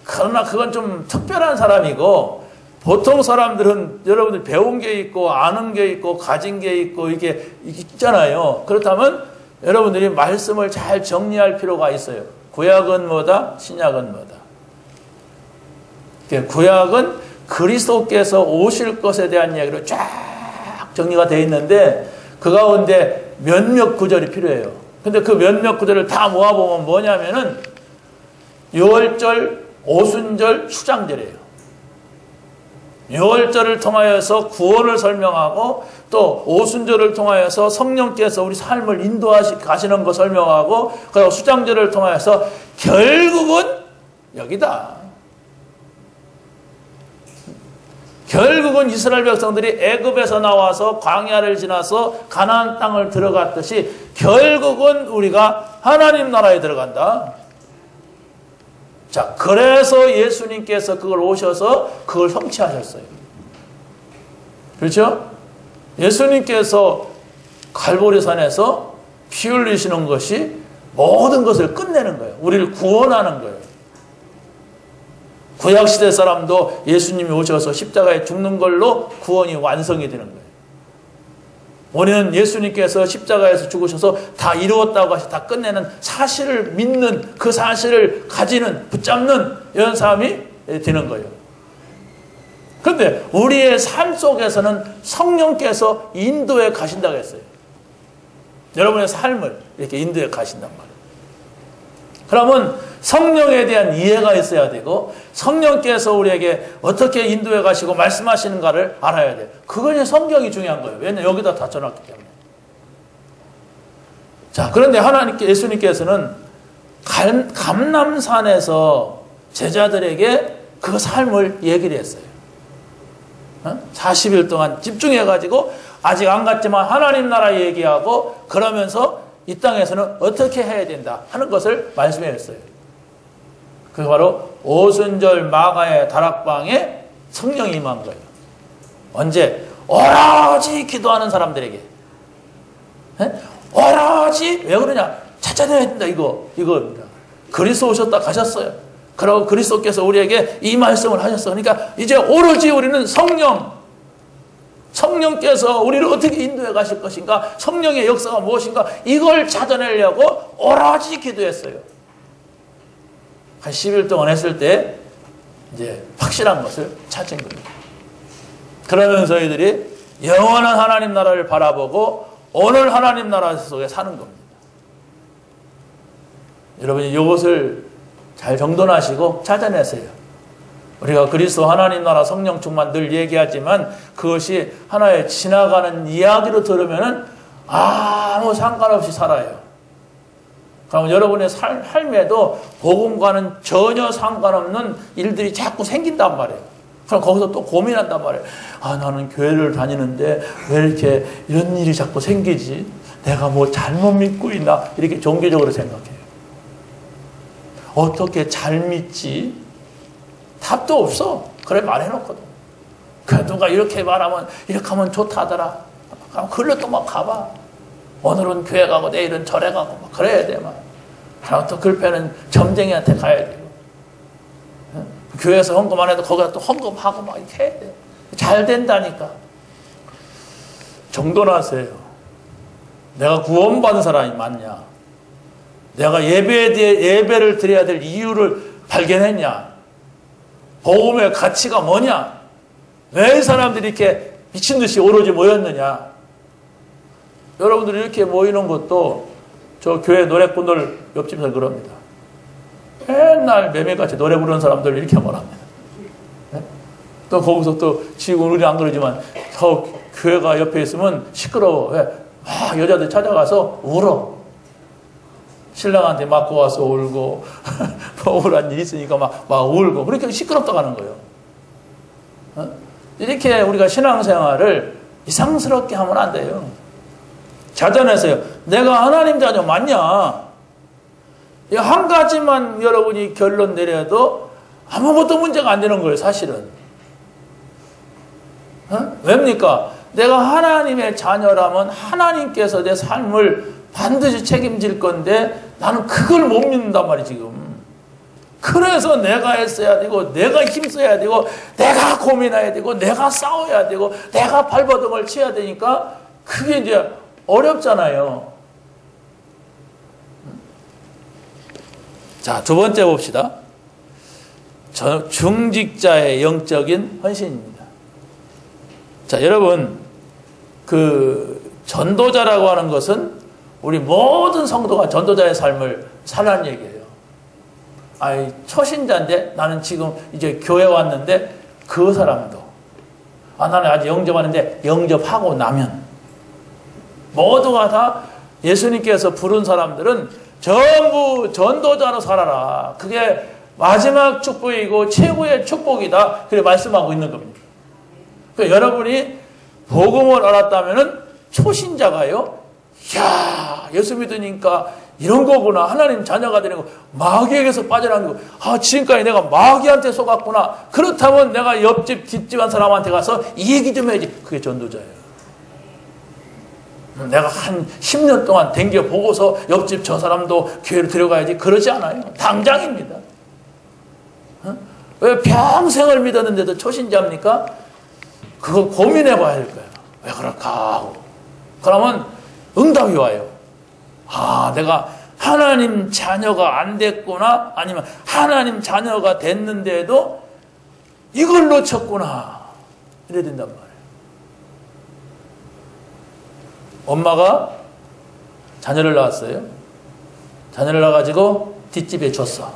그러나 그건 좀 특별한 사람이고, 보통 사람들은 여러분들 배운 게 있고 아는 게 있고 가진 게 있고 이게 있잖아요. 그렇다면 여러분들이 말씀을 잘 정리할 필요가 있어요. 구약은 뭐다? 신약은 뭐다? 구약은 그리스도께서 오실 것에 대한 이야기로 쫙 정리가 되어 있는데 그 가운데 몇몇 구절이 필요해요. 근데 그 몇몇 구절을 다 모아보면 뭐냐면은 유월절, 오순절, 수장절이에요. 유월절을 통하여서 구원을 설명하고, 또 오순절을 통하여서 성령께서 우리 삶을 인도하시는 거 설명하고, 그리고 수장절을 통하여서 결국은 여기다. 결국은 이스라엘 백성들이 애굽에서 나와서 광야를 지나서 가나안 땅을 들어갔듯이 결국은 우리가 하나님 나라에 들어간다. 자, 그래서 예수님께서 그걸 오셔서 그걸 성취하셨어요. 그렇죠? 예수님께서 갈보리산에서 피 흘리시는 것이 모든 것을 끝내는 거예요. 우리를 구원하는 거예요. 구약시대 사람도 예수님이 오셔서 십자가에 죽는 걸로 구원이 완성이 되는 거예요. 우리는 예수님께서 십자가에서 죽으셔서 다 이루었다고 하셔서 다 끝내는 사실을 믿는, 그 사실을 가지는, 붙잡는 이런 사람이 되는 거예요. 그런데 우리의 삶 속에서는 성령께서 인도해 가신다고 했어요. 여러분의 삶을 이렇게 인도해 가신단 말이에요. 그러면 성령에 대한 이해가 있어야 되고, 성령께서 우리에게 어떻게 인도해 가시고 말씀하시는가를 알아야 돼요. 그것이 성경이 중요한 거예요. 왜냐하면 여기다 다 전했기 때문에. 자, 그런데 예수님께서는 감람산에서 제자들에게 그 삶을 얘기를 했어요. 40일 동안 집중해가지고 아직 안 갔지만 하나님 나라 얘기하고, 그러면서 이 땅에서는 어떻게 해야 된다 하는 것을 말씀했어요. 그게 바로 오순절 마가의 다락방에 성령이 임한 거예요. 언제? 오로지 기도하는 사람들에게. 오로지 왜 그러냐? 찾아내야 된다, 이거입니다. 그리스도 오셨다 가셨어요. 그리고 그리스도께서 우리에게 이 말씀을 하셨어. 그러니까 이제 오로지 우리는 성령께서 우리를 어떻게 인도해 가실 것인가, 성령의 역사가 무엇인가, 이걸 찾아내려고 오로지 기도했어요. 한 10일 동안 했을 때 이제 확실한 것을 찾은 겁니다. 그러면서 이들이 영원한 하나님 나라를 바라보고 오늘 하나님 나라 속에 사는 겁니다. 여러분이 이것을 잘 정돈하시고 찾아내세요. 우리가 그리스도 하나님 나라 성령 충만 늘 얘기하지만 그것이 하나의 지나가는 이야기로 들으면은 아무 상관없이 살아요. 그러면 여러분의 삶에도 복음과는 전혀 상관없는 일들이 자꾸 생긴단 말이에요. 그럼 거기서 또 고민한단 말이에요. 나는 교회를 다니는데 왜 이렇게 이런 일이 자꾸 생기지? 내가 뭐 잘못 믿고 있나? 이렇게 종교적으로 생각해요. 어떻게 잘 믿지? 답도 없어. 그래 말해놓거든. 그 누가 이렇게 말하면 이렇게 하면 좋다 하더라. 그럼 그걸로 또 막 가봐. 오늘은 교회 가고 내일은 절에 가고 막 그래야 돼. 막. 그럼 또 글패는 점쟁이한테 가야 되고. 교회에서 헌금 안 해도 거기다 또 헌금하고 막 이렇게 해야 돼. 잘 된다니까. 정돈하세요. 내가 구원받은 사람이 맞냐? 내가 예배를 드려야 될 이유를 발견했냐? 복음의 가치가 뭐냐? 왜 사람들이 이렇게 미친 듯이 오로지 모였느냐? 여러분들이 이렇게 모이는 것도 저 교회 노래꾼들 옆집에서 그럽니다. 맨날 매매같이 노래 부르는 사람들 이렇게 말합니다. 네? 또 거기서 또 지금 우리 안 그러지만 저 교회가 옆에 있으면 시끄러워. 왜? 여자들 찾아가서 울어. 신랑한테 맞고 와서 울고 억울한 일이 있으니까 막 울고 그렇게 시끄럽다고 하는 거예요. 이렇게 우리가 신앙생활을 이상스럽게 하면 안 돼요. 찾아내세요. 내가 하나님 자녀 맞냐? 한 가지만 여러분이 결론 내려도 아무것도 문제가 안 되는 거예요, 사실은. 왜입니까? 내가 하나님의 자녀라면 하나님께서 내 삶을 반드시 책임질 건데 나는 그걸 못 믿는단 말이에요, 지금. 그래서 내가 애써야 되고, 내가 힘써야 되고, 내가 고민해야 되고, 내가 싸워야 되고, 내가 발버둥을 쳐야 되니까 그게 이제 어렵잖아요. 자, 두 번째 봅시다. 중직자의 영적인 헌신입니다. 자, 여러분, 그 전도자라고 하는 것은 우리 모든 성도가 전도자의 삶을 살라는 얘기예요. 초신자인데 나는 지금 이제 교회 왔는데 그 사람도 나는 아직 영접하는데 영접하고 나면 모두가 다 예수님께서 부른 사람들은 전부 전도자로 살아라. 그게 마지막 축복이고 최고의 축복이다. 그렇게 말씀하고 있는 겁니다. 그러니까 여러분이 복음을 알았다면은 초신자가요. 이야, 예수 믿으니까 이런 거구나. 하나님 자녀가 되는 거. 마귀에게서 빠져나가는 거. 지금까지 내가 마귀한테 속았구나. 그렇다면 내가 옆집, 뒷집 한 사람한테 가서 이 얘기 좀 해야지. 그게 전도자예요. 내가 한 10년 동안 댕겨 보고서 옆집 저 사람도 교회로 들어가야지. 그러지 않아요. 당장입니다. 왜 평생을 믿었는데도 초신자입니까? 그거 고민해 봐야 할 거예요. 왜 그럴까 하고. 그러면 응답이 와요. 내가 하나님 자녀가 안 됐구나. 아니면 하나님 자녀가 됐는데도 이걸 놓쳤구나. 이래야 된단 말이에요. 엄마가 자녀를 낳았어요. 자녀를 낳아가지고 뒷집에 줬어.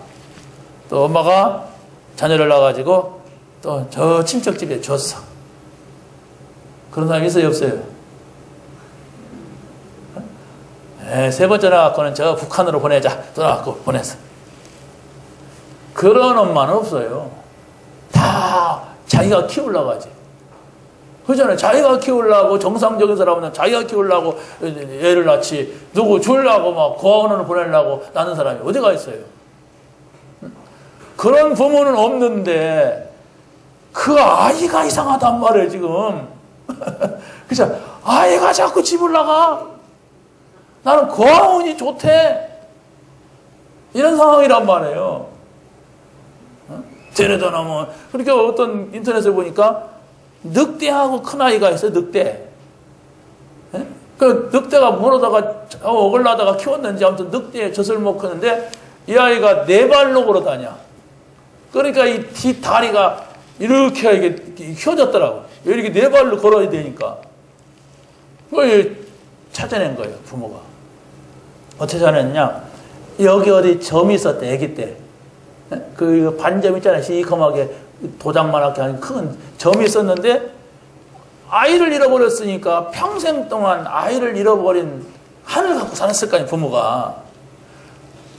또 엄마가 자녀를 낳아가지고 또 저 친척집에 줬어. 그런 사람이 있어요, 없어요? 세 번째 나갖고는 저 북한으로 보내자. 또 나갖고 보냈어. 그런 엄마는 없어요. 다 자기가 키우려고 하지. 그렇잖아요. 자기가 키우려고, 정상적인 사람은 자기가 키우려고 애를 낳지, 누구 주려고 막 고아원으로 보내려고 낳는 사람이 어디가 있어요? 그런 부모는 없는데 그 아이가 이상하단 말이에요, 지금. 그죠? 아이가 자꾸 집을 나가. 나는 거하오니 좋대. 이런 상황이란 말이에요. 데려다 놓으면. 그러니까 어떤 인터넷에 보니까 늑대하고 큰아이가 있어요. 늑대. 그 늑대가 뭐로다가 어글라다가 키웠는지 아무튼 늑대의 젖을 먹었는데 이 아이가 네 발로 걸어 다녀. 그러니까 이 뒷다리가 이렇게 이게 휘어졌더라고. 이렇게 네 발로 걸어야 되니까. 그걸 찾아낸 거예요, 부모가. 어떻게 찾아냈냐? 여기 어디 점이 있었대, 아기 때. 그 반점 있잖아요. 시커멓게 도장만하게 하는 큰 점이 있었는데 아이를 잃어버렸으니까 평생 동안 아이를 잃어버린 한을 갖고 살았을 거 아니에요, 부모가.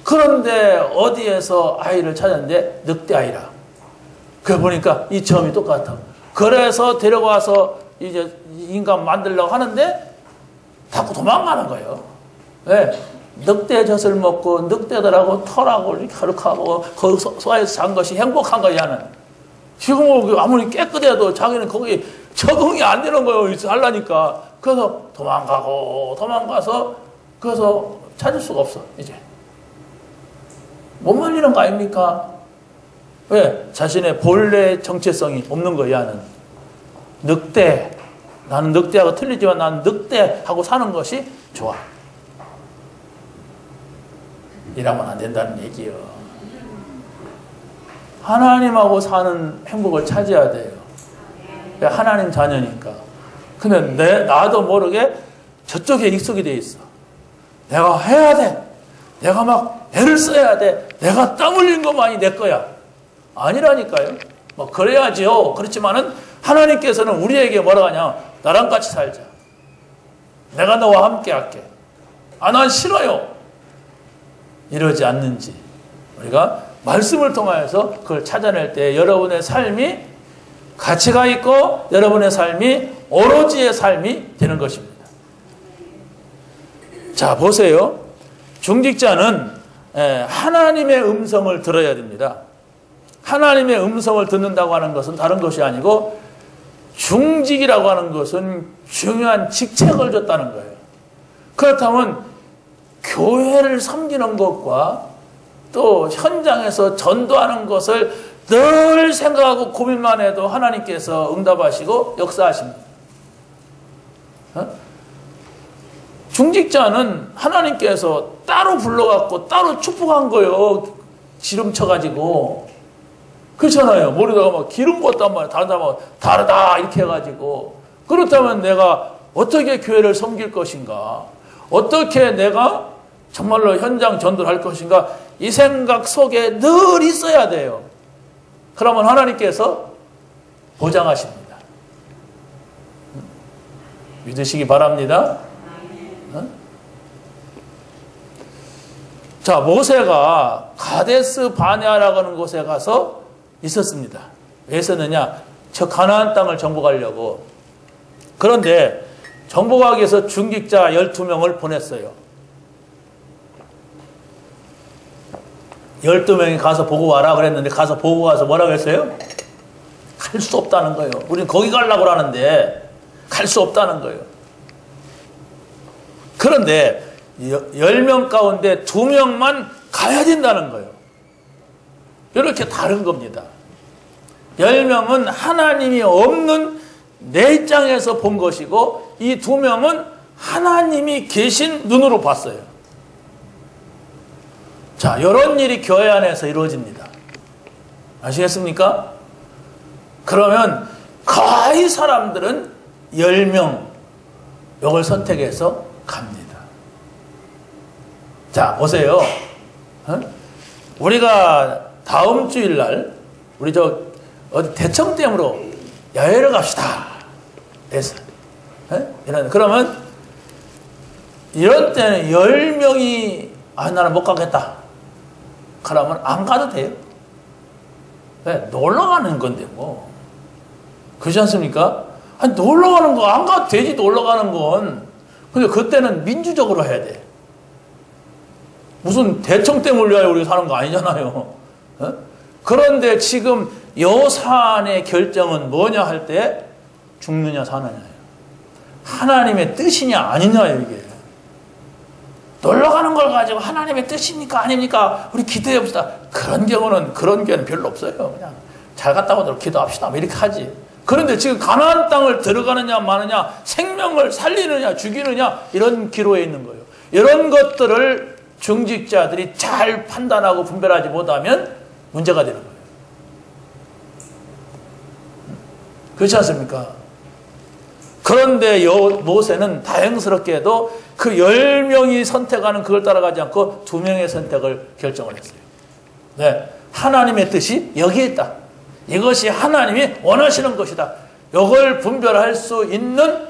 그런데 어디에서 아이를 찾았는데 늑대 아이라. 그래 보니까 이 점이 똑같아. 그래서 데려가서 이제 인간 만들려고 하는데 자꾸 도망가는 거예요. 왜? 늑대 젖을 먹고 늑대들하고 털하고 이렇게 하고 거기서 소화해서 산 것이 행복한 거야는. 지금 아무리 깨끗해도 자기는 거기 적응이 안 되는 거예요. 하려니까. 그래서 도망가서 그래서 찾을 수가 없어. 이제 못 말리는 거 아닙니까? 왜? 자신의 본래 정체성이 없는 거야. 는 늑대. 나는 늑대하고 틀리지만 나는 늑대하고 사는 것이 좋아. 이러면 안 된다는 얘기예요. 하나님하고 사는 행복을 찾아야 돼요. 하나님 자녀니까. 근데 나도 모르게 저쪽에 익숙이 돼 있어. 내가 해야 돼. 내가 막 애를 써야 돼. 내가 땀 흘린 것만이 내 거야. 아니라니까요. 뭐 그래야지요. 그렇지만은 하나님께서는 우리에게 뭐라고 하냐. 나랑 같이 살자. 내가 너와 함께 할게. 아, 난 싫어요. 이러지 않는지 우리가 말씀을 통하여서 그걸 찾아낼 때 여러분의 삶이 가치가 있고 여러분의 삶이 오로지의 삶이 되는 것입니다. 자, 보세요. 중직자는 하나님의 음성을 들어야 됩니다. 하나님의 음성을 듣는다고 하는 것은 다른 것이 아니고 중직이라고 하는 것은 중요한 직책을 줬다는 거예요. 그렇다면 교회를 섬기는 것과 또 현장에서 전도하는 것을 늘 생각하고 고민만 해도 하나님께서 응답하시고 역사하십니다. 중직자는 하나님께서 따로 불러갖고 따로 축복한 거예요. 기름 쳐가지고. 그렇잖아요. 머리다가 막 기름 부었단 말이에요. 다른 사람하고 다르다 이렇게 해가지고. 그렇다면 내가 어떻게 교회를 섬길 것인가? 어떻게 내가 정말로 현장 전도를 할 것인가? 이 생각 속에 늘 있어야 돼요. 그러면 하나님께서 보장하십니다. 믿으시기 바랍니다. 자, 모세가 가데스 바네아라고 하는 곳에 가서 있었습니다. 왜 있었느냐? 저 가나안 땅을 정복하려고. 그런데 정복하기 위해서 중직자 12명을 보냈어요. 12명이 가서 보고 와라 그랬는데 가서 보고 가서 뭐라고 했어요? 갈 수 없다는 거예요. 우리는 거기 가려고 하는데 갈 수 없다는 거예요. 그런데 10명 가운데 2명만 가야 된다는 거예요. 이렇게 다른 겁니다. 10명은 하나님이 없는 내 입장에서 본 것이고 이 2명은 하나님이 계신 눈으로 봤어요. 자, 이런 일이 교회 안에서 이루어집니다. 아시겠습니까? 그러면 거의 사람들은 10명 이걸 선택해서 갑니다. 자, 보세요. 우리가 다음 주일날 우리 어디 대청댐으로 야외를 갑시다. 그래서 그러면 이런 때는 10명이 나는 못 가겠다. 그러면 안 가도 돼요. 왜? 놀러 가는 건데 뭐. 그렇지 않습니까? 아니, 놀러 가는 거 안 가도 되지. 놀러 가는 건. 근데 그때는 민주적으로 해야 돼. 무슨 대청댐을 위하여 우리가 사는 거 아니잖아요. 그런데 지금 요 사안의 결정은 뭐냐 할 때 죽느냐 사느냐예요. 하나님의 뜻이냐 아니냐예요. 이게. 놀러 가는 걸 가지고 하나님의 뜻입니까 아닙니까? 우리 기도해 봅시다. 그런 경우는 별로 없어요. 그냥 잘 갔다 오도록 기도합시다. 이렇게 하지. 그런데 지금 가나안 땅을 들어가느냐 마느냐, 생명을 살리느냐 죽이느냐, 이런 기로에 있는 거예요. 이런 것들을 중직자들이 잘 판단하고 분별하지 못하면 문제가 되는 거예요. 그렇지 않습니까? 그런데 모세는 다행스럽게도 그 10명이 선택하는 그걸 따라가지 않고 2명의 선택을 결정을 했어요. 네, 하나님의 뜻이 여기에 있다. 이것이 하나님이 원하시는 것이다. 이걸 분별할 수 있는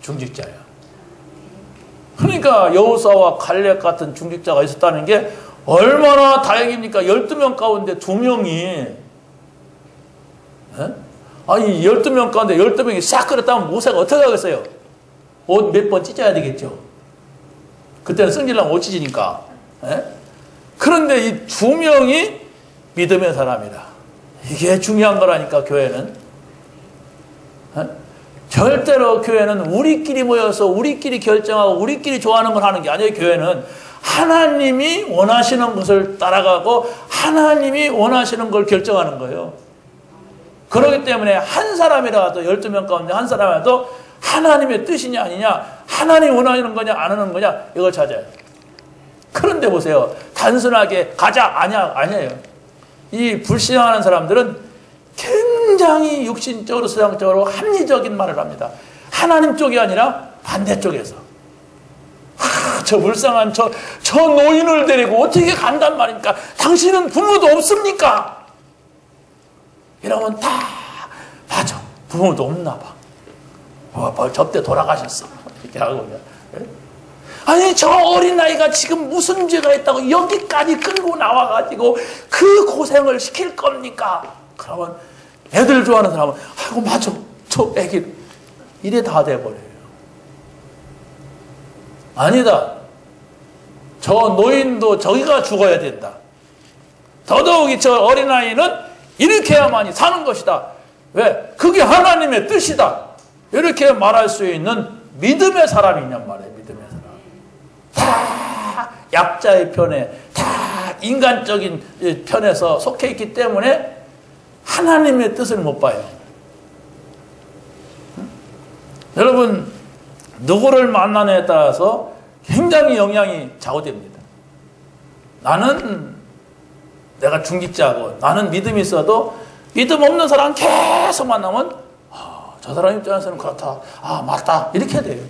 중직자예요. 그러니까 여호수아와 갈렙 같은 중직자가 있었다는 게 얼마나 다행입니까? 12명 가운데 2명이, 아니 12명 가운데 12명이 싹 그랬다면 모세가 어떻게 하겠어요? 옷 몇 번 찢어야 되겠죠. 그때는 승질나면 옷 찢으니까. 그런데 이 2명이 믿음의 사람이라. 이게 중요한 거라니까, 교회는. 절대로 교회는 우리끼리 모여서 우리끼리 결정하고 우리끼리 좋아하는 걸 하는 게 아니에요. 교회는 하나님이 원하시는 것을 따라가고 하나님이 원하시는 걸 결정하는 거예요. 그렇기 때문에 한 사람이라도, 12명 가운데 한 사람이라도 하나님의 뜻이냐 아니냐, 하나님이 원하는 거냐 안 하는 거냐, 이걸 찾아야 돼요. 그런데 보세요. 단순하게 가자, 아니에요. 이 불신앙하는 사람들은 굉장히 육신적으로 세상적으로 합리적인 말을 합니다. 하나님 쪽이 아니라 반대쪽에서. 저 불쌍한 저 노인을 데리고 어떻게 간단 말입니까? 당신은 부모도 없습니까? 이러면 다 맞아. 부모도 없나 봐. 저때 돌아가셨어. 이렇게 하고. 아니 저 어린아이가 지금 무슨 죄가 있다고 여기까지 끌고 나와가지고 그 고생을 시킬 겁니까? 그러면 애들 좋아하는 사람은 아이고 맞아 저 애기 이래 다 돼버려요. 아니다. 저 노인도 저기가 죽어야 된다. 더더욱이 저 어린아이는 이렇게 해야만이 사는 것이다. 왜? 그게 하나님의 뜻이다. 이렇게 말할 수 있는 믿음의 사람이냔 말이에요. 믿음의 사람. 다 약자의 편에, 다 인간적인 편에서 속해 있기 때문에 하나님의 뜻을 못 봐요. 여러분, 누구를 만나느냐에 따라서 굉장히 영향이 좌우됩니다. 나는 내가 중직자고 나는 믿음이 있어도 믿음 없는 사람 계속 만나면 저 사람 입장에서는 그렇다. 맞다. 이렇게 돼요.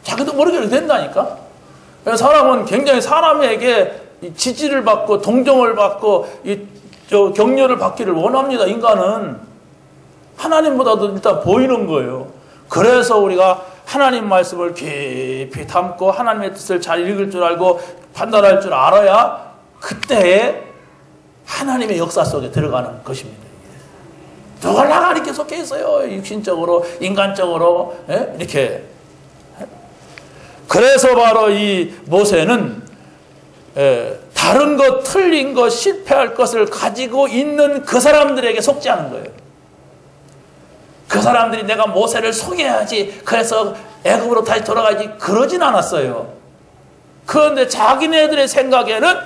자기도 모르게 이렇게 된다니까. 사람은 굉장히 사람에게 지지를 받고 동정을 받고 격려를 받기를 원합니다. 인간은 하나님보다도 일단 보이는 거예요. 그래서 우리가 하나님 말씀을 깊이 담고 하나님의 뜻을 잘 읽을 줄 알고 판단할 줄 알아야 그때에 하나님의 역사 속에 들어가는 것입니다. 누가 나가 이렇게 속해 있어요. 육신적으로, 인간적으로, 이렇게. 그래서 바로 이 모세는 다른 것, 틀린 것, 실패할 것을 가지고 있는 그 사람들에게 속지 않은 거예요. 그 사람들이 내가 모세를 속여야지, 그래서 애굽으로 다시 돌아가지, 그러진 않았어요. 그런데 자기네들의 생각에는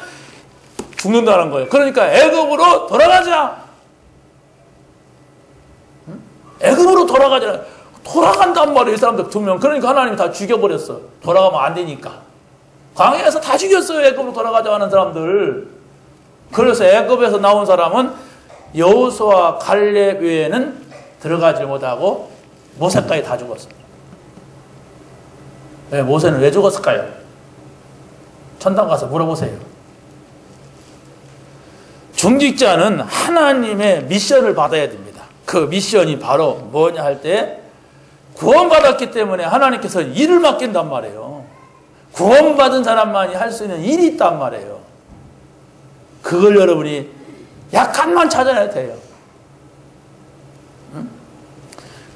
죽는다는 거예요. 그러니까 애굽으로 돌아가자. 애굽으로 돌아가자. 돌아간단 말이에요. 이 사람들 2명. 그러니까 하나님이 다 죽여버렸어. 돌아가면 안 되니까. 광야에서 다 죽였어요. 애굽으로 돌아가자 하는 사람들. 그래서 애굽에서 나온 사람은 여호수아 갈렙 외에는 들어가지 못하고 모세까지 다 죽었어요. 네, 모세는 왜 죽었을까요? 천당 가서 물어보세요. 중직자는 하나님의 미션을 받아야 됩니다. 그 미션이 바로 뭐냐 할 때 구원받았기 때문에 하나님께서 일을 맡긴단 말이에요. 구원받은 사람만이 할 수 있는 일이 있단 말이에요. 그걸 여러분이 약간만 찾아야 돼요.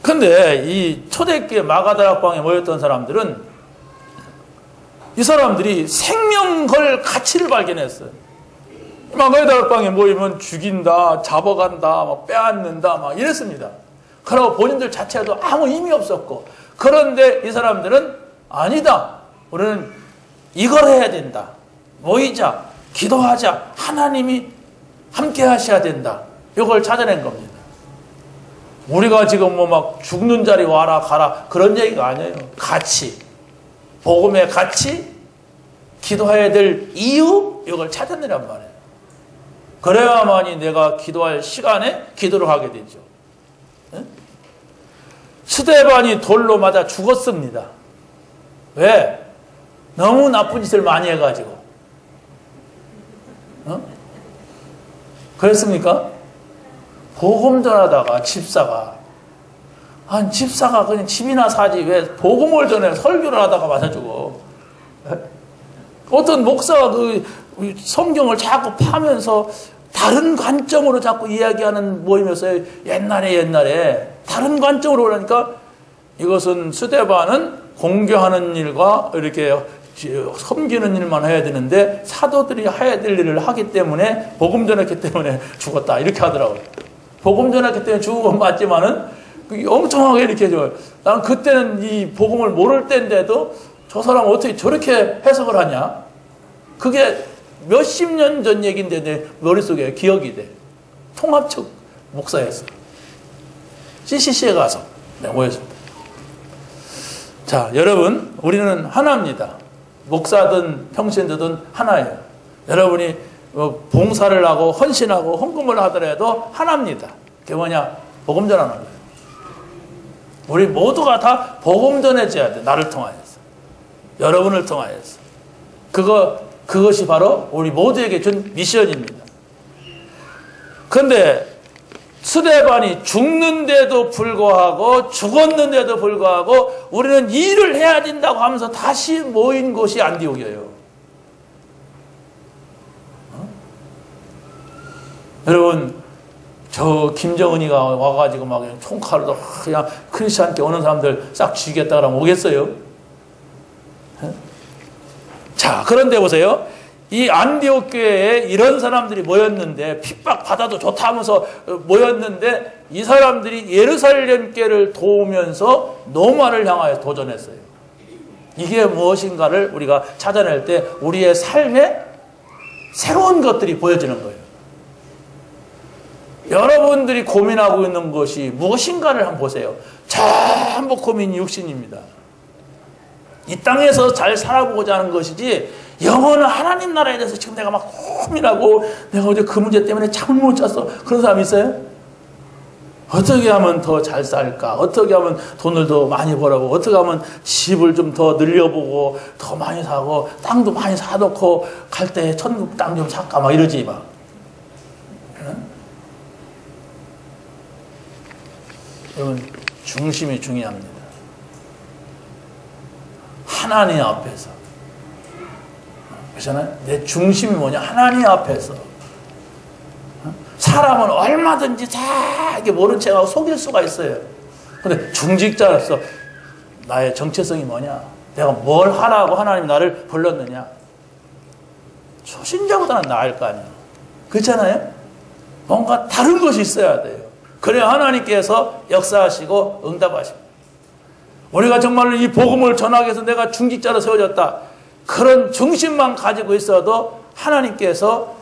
근데 이 초대교회 마가다락방에 모였던 사람들은 이 사람들이 생명 걸 가치를 발견했어요. 마가다락방에 모이면 죽인다, 잡아간다, 막 빼앗는다, 막 이랬습니다. 그러고 본인들 자체도 아무 의미 없었고, 그런데 이 사람들은 아니다. 우리는 이걸 해야 된다. 모이자, 기도하자, 하나님이 함께 하셔야 된다. 이걸 찾아낸 겁니다. 우리가 지금 뭐 막 죽는 자리 와라 가라 그런 얘기가 아니에요. 가치, 복음의 가치, 기도해야 될 이유, 이걸 찾아내란 말이에요. 그래야만이 내가 기도할 시간에 기도를 하게 되죠. 스데반이 돌로 맞아 죽었습니다. 왜? 너무 나쁜 짓을 많이 해가지고. 그랬습니까? 복음 전하다가 집사가 그냥 집이나 사지 왜 복음을 전해 설교를 하다가 맞아 죽어. 어떤 목사가 그 성경을 자꾸 파면서 다른 관점으로 자꾸 이야기하는 모임이었어요. 옛날에 다른 관점으로 그러니까 이것은 스데반은 공교하는 일과 이렇게 섬기는 일만 해야 되는데 사도들이 해야 될 일을 하기 때문에 복음 전했기 때문에 죽었다 이렇게 하더라고요. 복음 전했기 때문에 죽은 건 맞지만은 엉청하게 이렇게 해줘요. 난 그때는 이 복음을 모를 때인데도 저 사람 어떻게 저렇게 해석을 하냐? 그게 몇십 년 전 얘기인데 내 머릿속에 기억이 돼. 통합측 목사였어. CCC에 가서 내가 모였습니다. 자, 여러분, 우리는 하나입니다. 목사든 평신도든 하나예요. 여러분이 봉사를 하고 헌신하고 헌금을 하더라도 하나입니다. 그게 뭐냐? 복음 전하는 거예요. 우리 모두가 다 복음 전해줘야 돼. 나를 통하여서. 여러분을 통하여서. 그것이 바로 우리 모두에게 준 미션입니다. 그런데 스데반이 죽었는데도 불구하고 우리는 일을 해야 된다고 하면서 다시 모인 곳이 안디옥이에요. 여러분, 저 김정은이가 와가지고 막 총칼로 그냥 크리스찬께 오는 사람들 싹 죽이겠다 그러면 오겠어요? 자, 그런데 보세요. 이 안디옥 교회에 이런 사람들이 모였는데 핍박받아도 좋다 하면서 모였는데 이 사람들이 예루살렘교회를 도우면서 노마를 향하여 도전했어요. 이게 무엇인가를 우리가 찾아낼 때 우리의 삶에 새로운 것들이 보여지는 거예요. 여러분들이 고민하고 있는 것이 무엇인가를 한번 보세요. 전부 고민이 육신입니다. 이 땅에서 잘 살아보고자 하는 것이지 영원한 하나님 나라에 대해서 지금 내가 막 고민하고 내가 어제 그 문제 때문에 잠을 못 잤어. 그런 사람 있어요? 어떻게 하면 더 잘 살까? 어떻게 하면 돈을 더 많이 벌어보고 어떻게 하면 집을 좀 더 늘려보고 더 많이 사고 땅도 많이 사놓고 갈 때 천국 땅 좀 살까? 막 이러지 막. 여러분, 중심이 중요합니다. 하나님 앞에서. 그렇잖아요? 내 중심이 뭐냐? 하나님 앞에서. 사람은 얼마든지 다 이렇게 모른 척하고 속일 수가 있어요. 근데 중직자로서 나의 정체성이 뭐냐? 내가 뭘 하라고 하나님이 나를 불렀느냐? 초신자보다는 나을 거 아니에요. 그렇잖아요? 뭔가 다른 것이 있어야 돼요. 그래야 하나님께서 역사하시고 응답하십니다. 우리가 정말로 이 복음을 전하기 위해서 내가 중직자로 세워졌다. 그런 중심만 가지고 있어도 하나님께서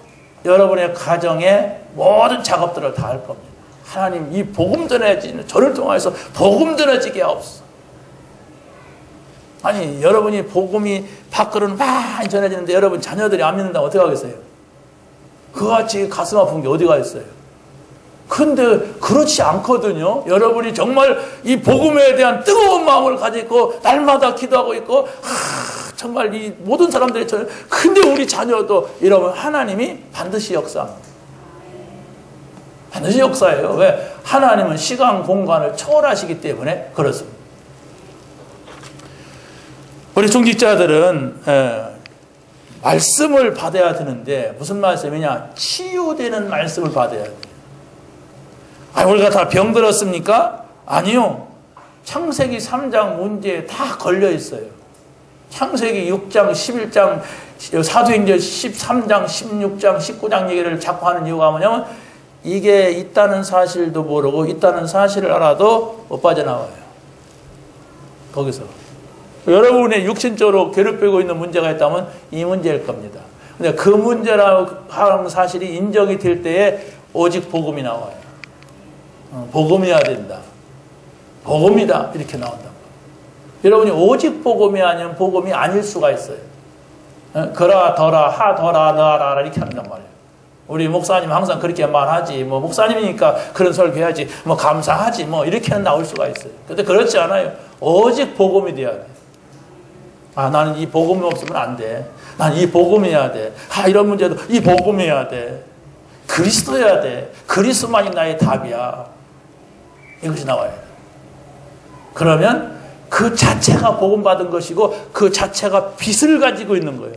여러분의 가정에 모든 작업들을 다 할 겁니다. 하나님 이 복음 전해지는 저를 통해서 복음 전해지게 하옵소서. 아니 여러분이 복음이 밖으로는 많이 전해지는데 여러분 자녀들이 안 믿는다면 어떻게 하겠어요? 그같이 가슴 아픈 게 어디가 있어요? 근데 그렇지 않거든요. 여러분이 정말 이 복음에 대한 뜨거운 마음을 가지고 날마다 기도하고 있고 정말 이 모든 사람들이 근데 우리 자녀도 이러면 하나님이 반드시 역사합니다. 반드시 역사예요. 왜? 하나님은 시간 공간을 초월하시기 때문에 그렇습니다. 우리 중직자들은 말씀을 받아야 되는데 무슨 말씀이냐? 치유되는 말씀을 받아야 돼요. 우리가 다 병들었습니까? 아니요. 창세기 3장 문제에 다 걸려 있어요. 창세기 6장, 11장, 사도행전 13장, 16장, 19장 얘기를 자꾸 하는 이유가 뭐냐면 이게 있다는 사실도 모르고 있다는 사실을 알아도 못 빠져나와요. 거기서. 여러분의 육신적으로 괴롭히고 있는 문제가 있다면 이 문제일 겁니다. 근데 그 문제라고 하는 사실이 인정이 될 때에 오직 복음이 나와요. 복음이어야 된다. 복음이다. 이렇게 나온다. 여러분이 오직 복음이 아니면 복음이 아닐 수가 있어요. 그라, 더라, 하, 더라, 너라 이렇게 한단 말이에요. 우리 목사님 항상 그렇게 말하지. 뭐 목사님이니까 그런 설교해야지. 뭐 감사하지. 뭐 이렇게는 나올 수가 있어요. 근데 그렇지 않아요. 오직 복음이 돼야 돼. 아, 나는 이 복음이 없으면 안 돼. 난 이 복음이어야 돼. 아, 이런 문제도 이 복음이어야 돼. 그리스도여야 돼. 그리스도만이 나의 답이야. 이것이 나와야 돼. 그러면 그 자체가 복음 받은 것이고 그 자체가 빛을 가지고 있는 거예요.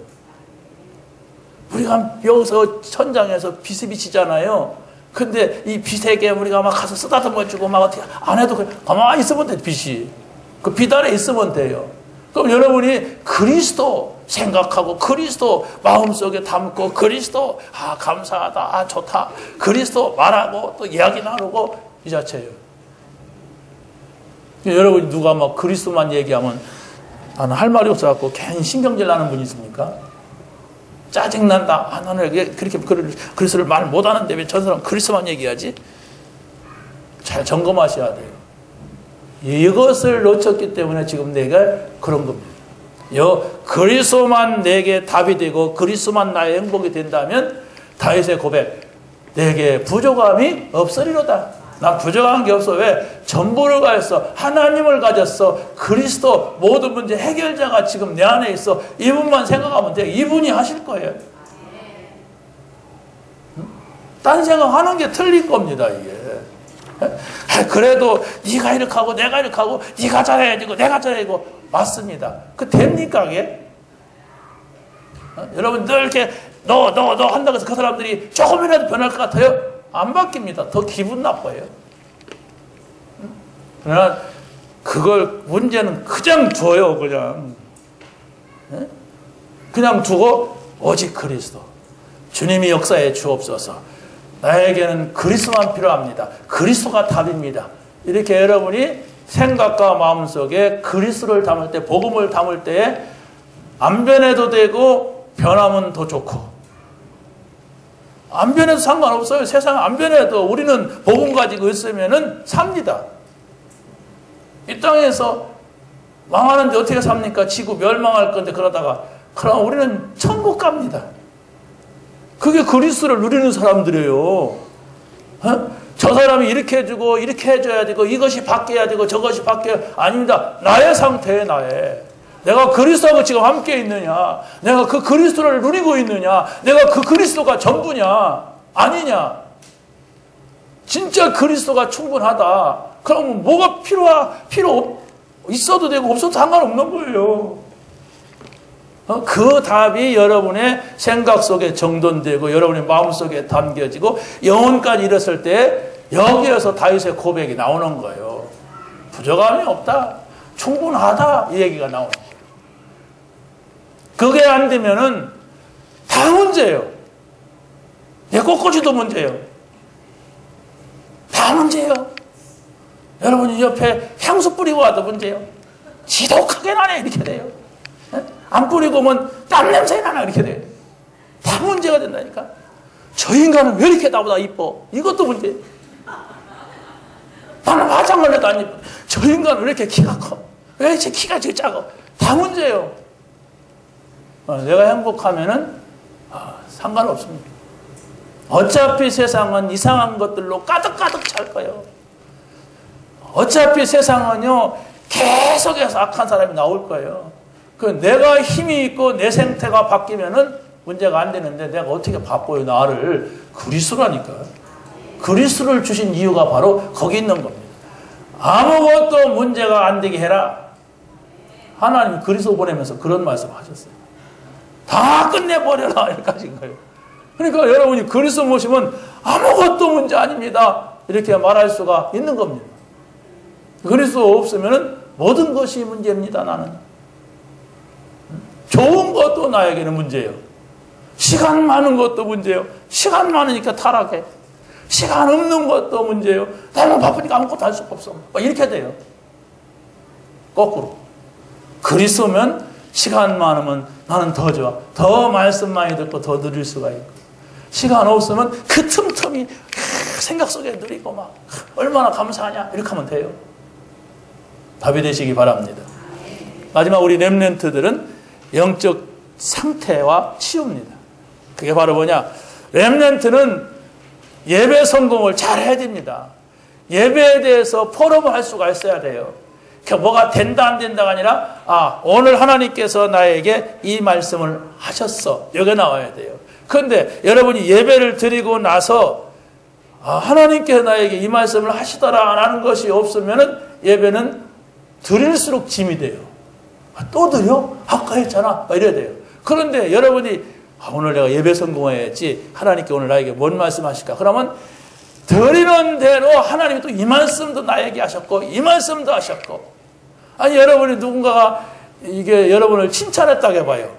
우리가 여기서 천장에서 빛이 비치잖아요. 근데 이 빛에게 우리가 막 가서 쓰다듬어 주고 막 어떻게 안 해도 그냥 가만히 있으면 돼, 빛이. 그 빛 아래 있으면 돼요. 그럼 여러분이 그리스도 생각하고 그리스도 마음속에 담고 그리스도 아 감사하다, 아 좋다, 그리스도 말하고 또 이야기 나누고 이 자체예요. 여러분이 누가 막 그리스도만 얘기하면 나는 할 말이 없어갖고 괜히 신경질 나는 분이 있습니까? 짜증난다. 아, 나는 그렇게 그리스도를 말 못하는데 왜 저 사람 그리스도만 얘기하지? 잘 점검하셔야 돼요. 이것을 놓쳤기 때문에 지금 내가 그런 겁니다. 그리스도만 내게 답이 되고 그리스도만 나의 행복이 된다면 다윗의 고백, 내게 부족함이 없으리로다. 난 부족한 게 없어. 왜? 전부를 가졌어. 하나님을 가졌어. 그리스도 모든 문제 해결자가 지금 내 안에 있어. 이분만 생각하면 돼. 이분이 하실 거예요. 딴 생각하는 게 틀릴 겁니다. 이게. 그래도 네가 이렇게 하고 내가 이렇게 하고 네가 잘해야 되고 내가 잘해야 되고 맞습니다. 그 됩니까 그게? 여러분 늘 이렇게 너 한다고 해서 그 사람들이 조금이라도 변할 것 같아요? 안 바뀝니다. 더 기분 나빠요. 그러나 그걸 문제는 그냥 줘요. 그냥 두고 오직 그리스도 주님이 역사에 주옵소서. 나에게는 그리스도만 필요합니다. 그리스도가 답입니다. 이렇게 여러분이 생각과 마음속에 그리스도를 담을 때, 복음을 담을 때에 안 변해도 되고 변하면 더 좋고, 안 변해도 상관없어요. 세상 안 변해도 우리는 복음 가지고 있으면은 삽니다. 이 땅에서 망하는데 어떻게 삽니까? 지구 멸망할 건데 그러다가 그럼 우리는 천국 갑니다. 그게 그리스도를 누리는 사람들이에요. 저 사람이 이렇게 해주고 이렇게 해줘야 되고 이것이 바뀌어야 되고 저것이 바뀌어야 아닙니다. 나의 상태에 나의 내가 그리스도하고 지금 함께 있느냐, 내가 그 그리스도를 누리고 있느냐, 내가 그 그리스도가 전부냐 아니냐. 진짜 그리스도가 충분하다. 그러면 뭐가 필요 있어도 되고 없어도 상관없는 거예요. 그 답이 여러분의 생각 속에 정돈되고 여러분의 마음속에 담겨지고 영혼까지 이뤘을 때 여기에서 다윗의 고백이 나오는 거예요. 부족함이 없다. 충분하다. 이 얘기가 나오는 거예요. 그게 안 되면은 다 문제예요. 내 꽃꽂이도 문제예요. 다 문제예요. 여러분이 옆에 향수 뿌리고 와도 문제예요. 지독하게 나네. 이렇게 돼요. 안 뿌리고 오면 땀 냄새 나나 이렇게 돼요. 다 문제가 된다니까. 저 인간은 왜 이렇게 나보다 이뻐? 이것도 문제. 나는 화장을 해도 안 이뻐. 저 인간은 왜 이렇게 키가 커? 왜 이렇게 키가 지금 작아? 다 문제예요. 내가 행복하면은 상관없습니다. 어차피 세상은 이상한 것들로 가득가득 찰 거예요. 어차피 세상은요 계속해서 악한 사람이 나올 거예요. 내가 힘이 있고 내 생태가 바뀌면은 문제가 안 되는데 내가 어떻게 바꿔요? 나를 그리스도라니까. 그리스도를 주신 이유가 바로 거기 있는 겁니다. 아무것도 문제가 안 되게 해라. 하나님이 그리스도 보내면서 그런 말씀을 하셨어요. 다 끝내버려라. 여기까지인 거예요. 그러니까 여러분이 그리스도 모시면 아무것도 문제 아닙니다. 이렇게 말할 수가 있는 겁니다. 그리스도 없으면은 모든 것이 문제입니다. 나는. 좋은 것도 나에게는 문제예요. 시간 많은 것도 문제예요. 시간 많으니까 타락해. 시간 없는 것도 문제예요. 너무 바쁘니까 아무것도 할 수가 없어. 이렇게 돼요. 거꾸로. 글이 쓰면 시간 많으면 나는 더 좋아. 더 말씀 많이 듣고 더 누릴 수가 있고. 시간 없으면 그 틈틈이 생각 속에 누리고 막 얼마나 감사하냐 이렇게 하면 돼요. 답이 되시기 바랍니다. 마지막 우리 렘넌트들은 영적 상태와 치유입니다. 그게 바로 뭐냐? 렘넌트는 예배 성공을 잘 해야 됩니다. 예배에 대해서 폴업을 할 수가 있어야 돼요. 뭐가 된다 안 된다가 아니라 오늘 하나님께서 나에게 이 말씀을 하셨어. 여기 나와야 돼요. 그런데 여러분이 예배를 드리고 나서 하나님께서 나에게 이 말씀을 하시더라라는 것이 없으면 예배는 드릴수록 짐이 돼요. 또 드려? 아까 했잖아. 이래야 돼요. 그런데 여러분이 오늘 내가 예배 성공해야지. 하나님께 오늘 나에게 뭔 말씀 하실까? 그러면 드리는 대로 하나님이 또 이 말씀도 나에게 하셨고 이 말씀도 하셨고. 아니 여러분이 누군가가 이게 여러분을 칭찬했다고 해봐요.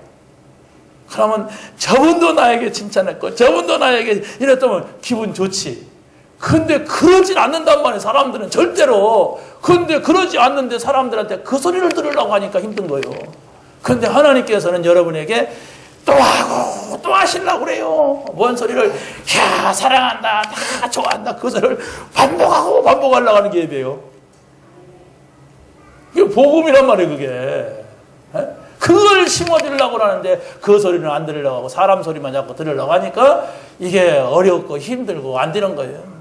그러면 저분도 나에게 칭찬했고 저분도 나에게 이랬다면 기분 좋지. 근데 그러진 않는단 말이에요. 사람들은 절대로. 근데 그러지 않는데 사람들한테 그 소리를 들으려고 하니까 힘든 거예요. 근데 하나님께서는 여러분에게 또 하고 또 하시려고 그래요. 뭔 소리를 사랑한다 다 좋아한다 그 소리를 반복하고 반복하려고 하는 게 예배예요. 이게 복음이란 말이에요. 그게 그걸 심어주려고 하는데 그 소리는 안 들으려고 하고 사람 소리만 자꾸 들으려고 하니까 이게 어렵고 힘들고 안 되는 거예요.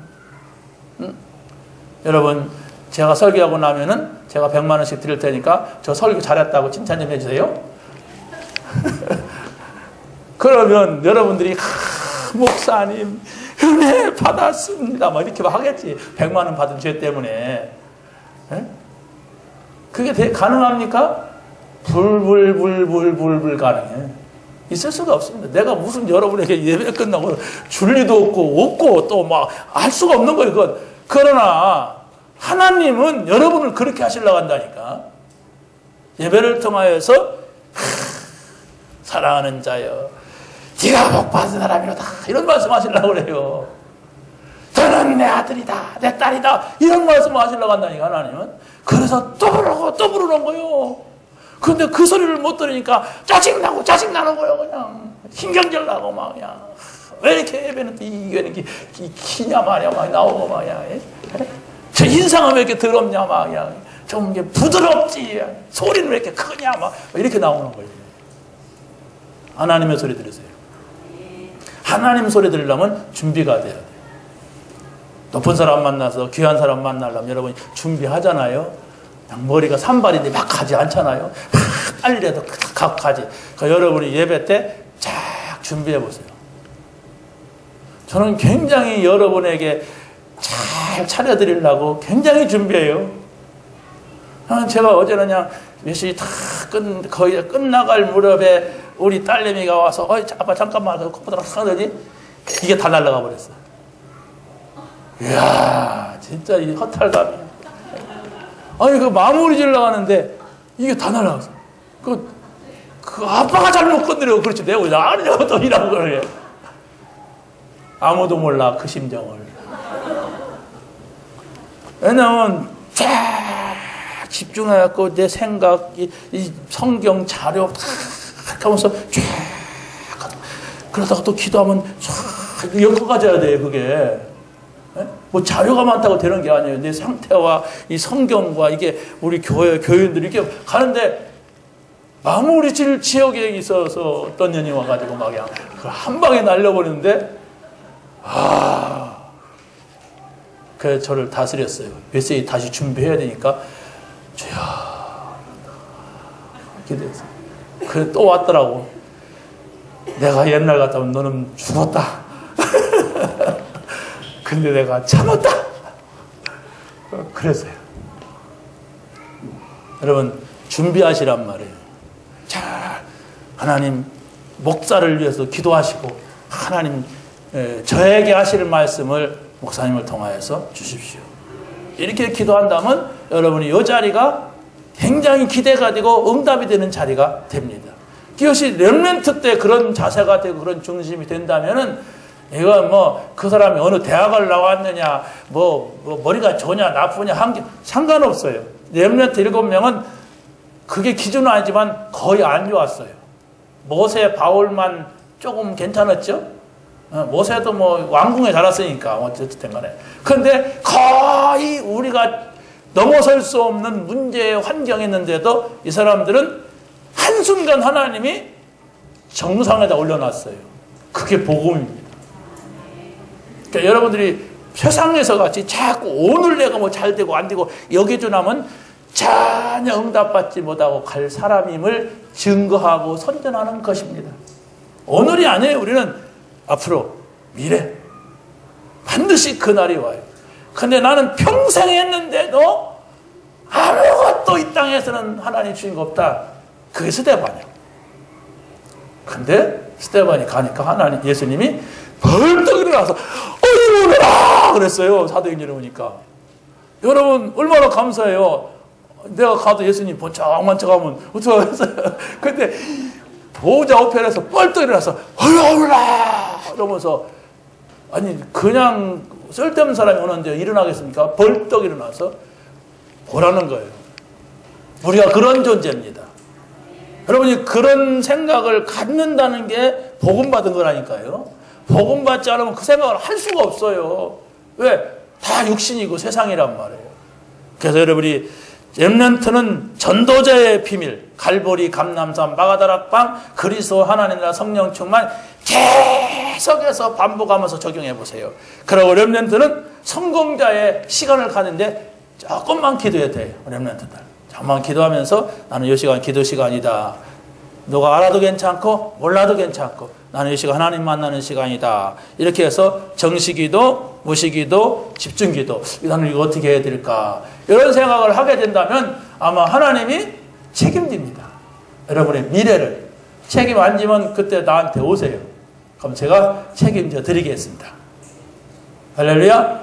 여러분 제가 설교하고 나면은 제가 100만 원씩 드릴 테니까 저 설교 잘했다고 칭찬 좀 해주세요. 그러면 여러분들이 목사님 은혜 받았습니다 막 이렇게 하겠지. 100만 원 받은 죄 때문에. 그게 가능합니까? 불불불불불불 가능해. 있을 수가 없습니다. 내가 무슨 여러분에게 예배 끝나고 줄 리도 없고 또 막 할 수가 없는 거예요. 그건. 그러나 하나님은 여러분을 그렇게 하시려고 한다니까. 예배를 통하여서 사랑하는 자여 네가 복받은 사람이로다 이런 말씀 하시려고 그래요. 너는 내 아들이다 내 딸이다 이런 말씀 하시려고 한다니까 하나님은. 그래서 또 부르고 또 부르는 거예요. 근데 그 소리를 못 들으니까 짜증나는 거예요. 그냥 신경질 나고 막 그냥 왜 이렇게 예배는 이게 기냐 말이야 막 나오고 막 그냥 저 인상은 왜 이렇게 더럽냐 막 그냥 좀 이게 부드럽지 소리는 왜 이렇게 크냐 막 이렇게 나오는 거예요. 하나님의 소리 들으세요. 하나님 소리 들으려면 준비가 돼야 돼요. 높은 사람 만나서 귀한 사람 만나려면 여러분이 준비하잖아요. 그냥 머리가 산발인데 막 가지 않잖아요. 빨리라도 가지. 그러니까 여러분이 예배 때 쫙 준비해 보세요. 저는 굉장히 여러분에게 잘 차려드리려고 굉장히 준비해요. 제가 어제는 그냥 몇 시 다 거의 끝나갈 무렵에 우리 딸내미가 와서 아빠 잠깐만 컴퓨터랑 사더니 이게 다 날아가 버렸어. 이야 진짜 이 허탈감이. 아니 그 마무리 지으려고 하는데 이게 다 날아갔어. 그 아빠가 잘못 건드려. 그렇지 내가 왜 아니냐고 또 이러고 그래. 아무도 몰라 그 심정을. 왜냐면 쫙 집중해갖고 내 생각 이 성경 자료 탁 하면서 쫙 그러다가 또 기도하면 쫙 엮어가져야 돼 그게. 뭐 자료가 많다고 되는 게 아니에요. 내 상태와 이 성경과 이게 우리 교인들이 이렇게 가는데 마무리 질 지역에 있어서 어떤 년이 와가지고 막 그냥 한 방에 날려버리는데 그래서 저를 다스렸어요. 메시지 다시 준비해야 되니까 주야 기도했어요. 그래 또 왔더라고. 내가 옛날 같으면 너는 죽었다. 근데 내가 참았다. 그래서요. 여러분 준비하시란 말이에요. 자, 하나님 목사를 위해서 기도하시고 하나님 저에게 하실 말씀을 목사님을 통하여서 주십시오. 이렇게 기도한다면 여러분이 이 자리가 굉장히 기대가 되고 응답이 되는 자리가 됩니다. 그것이 렘넌트 때 그런 자세가 되고 그런 중심이 된다면은 이건 뭐 그 사람이 어느 대학을 나왔느냐 뭐 머리가 좋냐 나쁘냐 한 게 상관없어요. 렘넌트 7명은 그게 기준은 아니지만 거의 안 좋았어요. 모세, 바울만 조금 괜찮았죠? 모세도 뭐 왕궁에 자랐으니까 어쨌든 간에. 그런데 거의 우리가 넘어설 수 없는 문제의 환경이었는데도 이 사람들은 한순간 하나님이 정상에다 올려놨어요. 그게 복음입니다. 그러니까 여러분들이 세상에서 같이 자꾸 오늘 내가 뭐 잘 되고 안 되고 여기저나면 전혀 응답받지 못하고 갈 사람임을 증거하고 선전하는 것입니다. 오늘이 아니에요. 우리는 앞으로 미래 반드시 그날이 와요. 근데 나는 평생 했는데도 아무것도 이 땅에서는 하나님 주신 거 없다. 그게 스데반이야. 근데 스데반이 가니까 하나님 예수님이 벌떡 일어나서 어이오라 그랬어요. 사도행전에 오니까. 여러분 얼마나 감사해요. 내가 가도 예수님 번쩍만 쳐가면 어떡하겠어요. 근데 보호자 우편에서 뻘떡 일어나서 어이오라 이러면서 아니 그냥 쓸데없는 사람이 오는데 일어나겠습니까? 벌떡 일어나서 보라는 거예요. 우리가 그런 존재입니다. 여러분이 그런 생각을 갖는다는 게 복음 받은 거라니까요. 복음 받지 않으면 그 생각을 할 수가 없어요. 왜? 다 육신이고 세상이란 말이에요. 그래서 여러분이 렘넌트는 전도자의 비밀, 갈보리, 감람산, 마가다락방, 그리스도 하나님이라 성령 충만 계속해서 반복하면서 적용해 보세요. 그리고 렘넌트는 성공자의 시간을 가는데 조금만 기도해야 돼요. 렘넌트들. 조금만 기도하면서 나는 이 시간 기도 시간이다. 너가 알아도 괜찮고 몰라도 괜찮고 나는 이 시간 하나님 만나는 시간이다. 이렇게 해서 정시기도, 무시기도, 집중기도 나는 이거 어떻게 해야 될까? 이런 생각을 하게 된다면 아마 하나님이 책임집니다. 여러분의 미래를 책임 안 지면 그때 나한테 오세요. 그럼 제가 책임져 드리겠습니다. 할렐루야.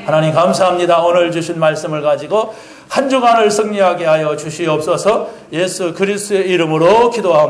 하나님 감사합니다. 오늘 주신 말씀을 가지고 한 주간을 승리하게 하여 주시옵소서. 예수 그리스도의 이름으로 기도합니다.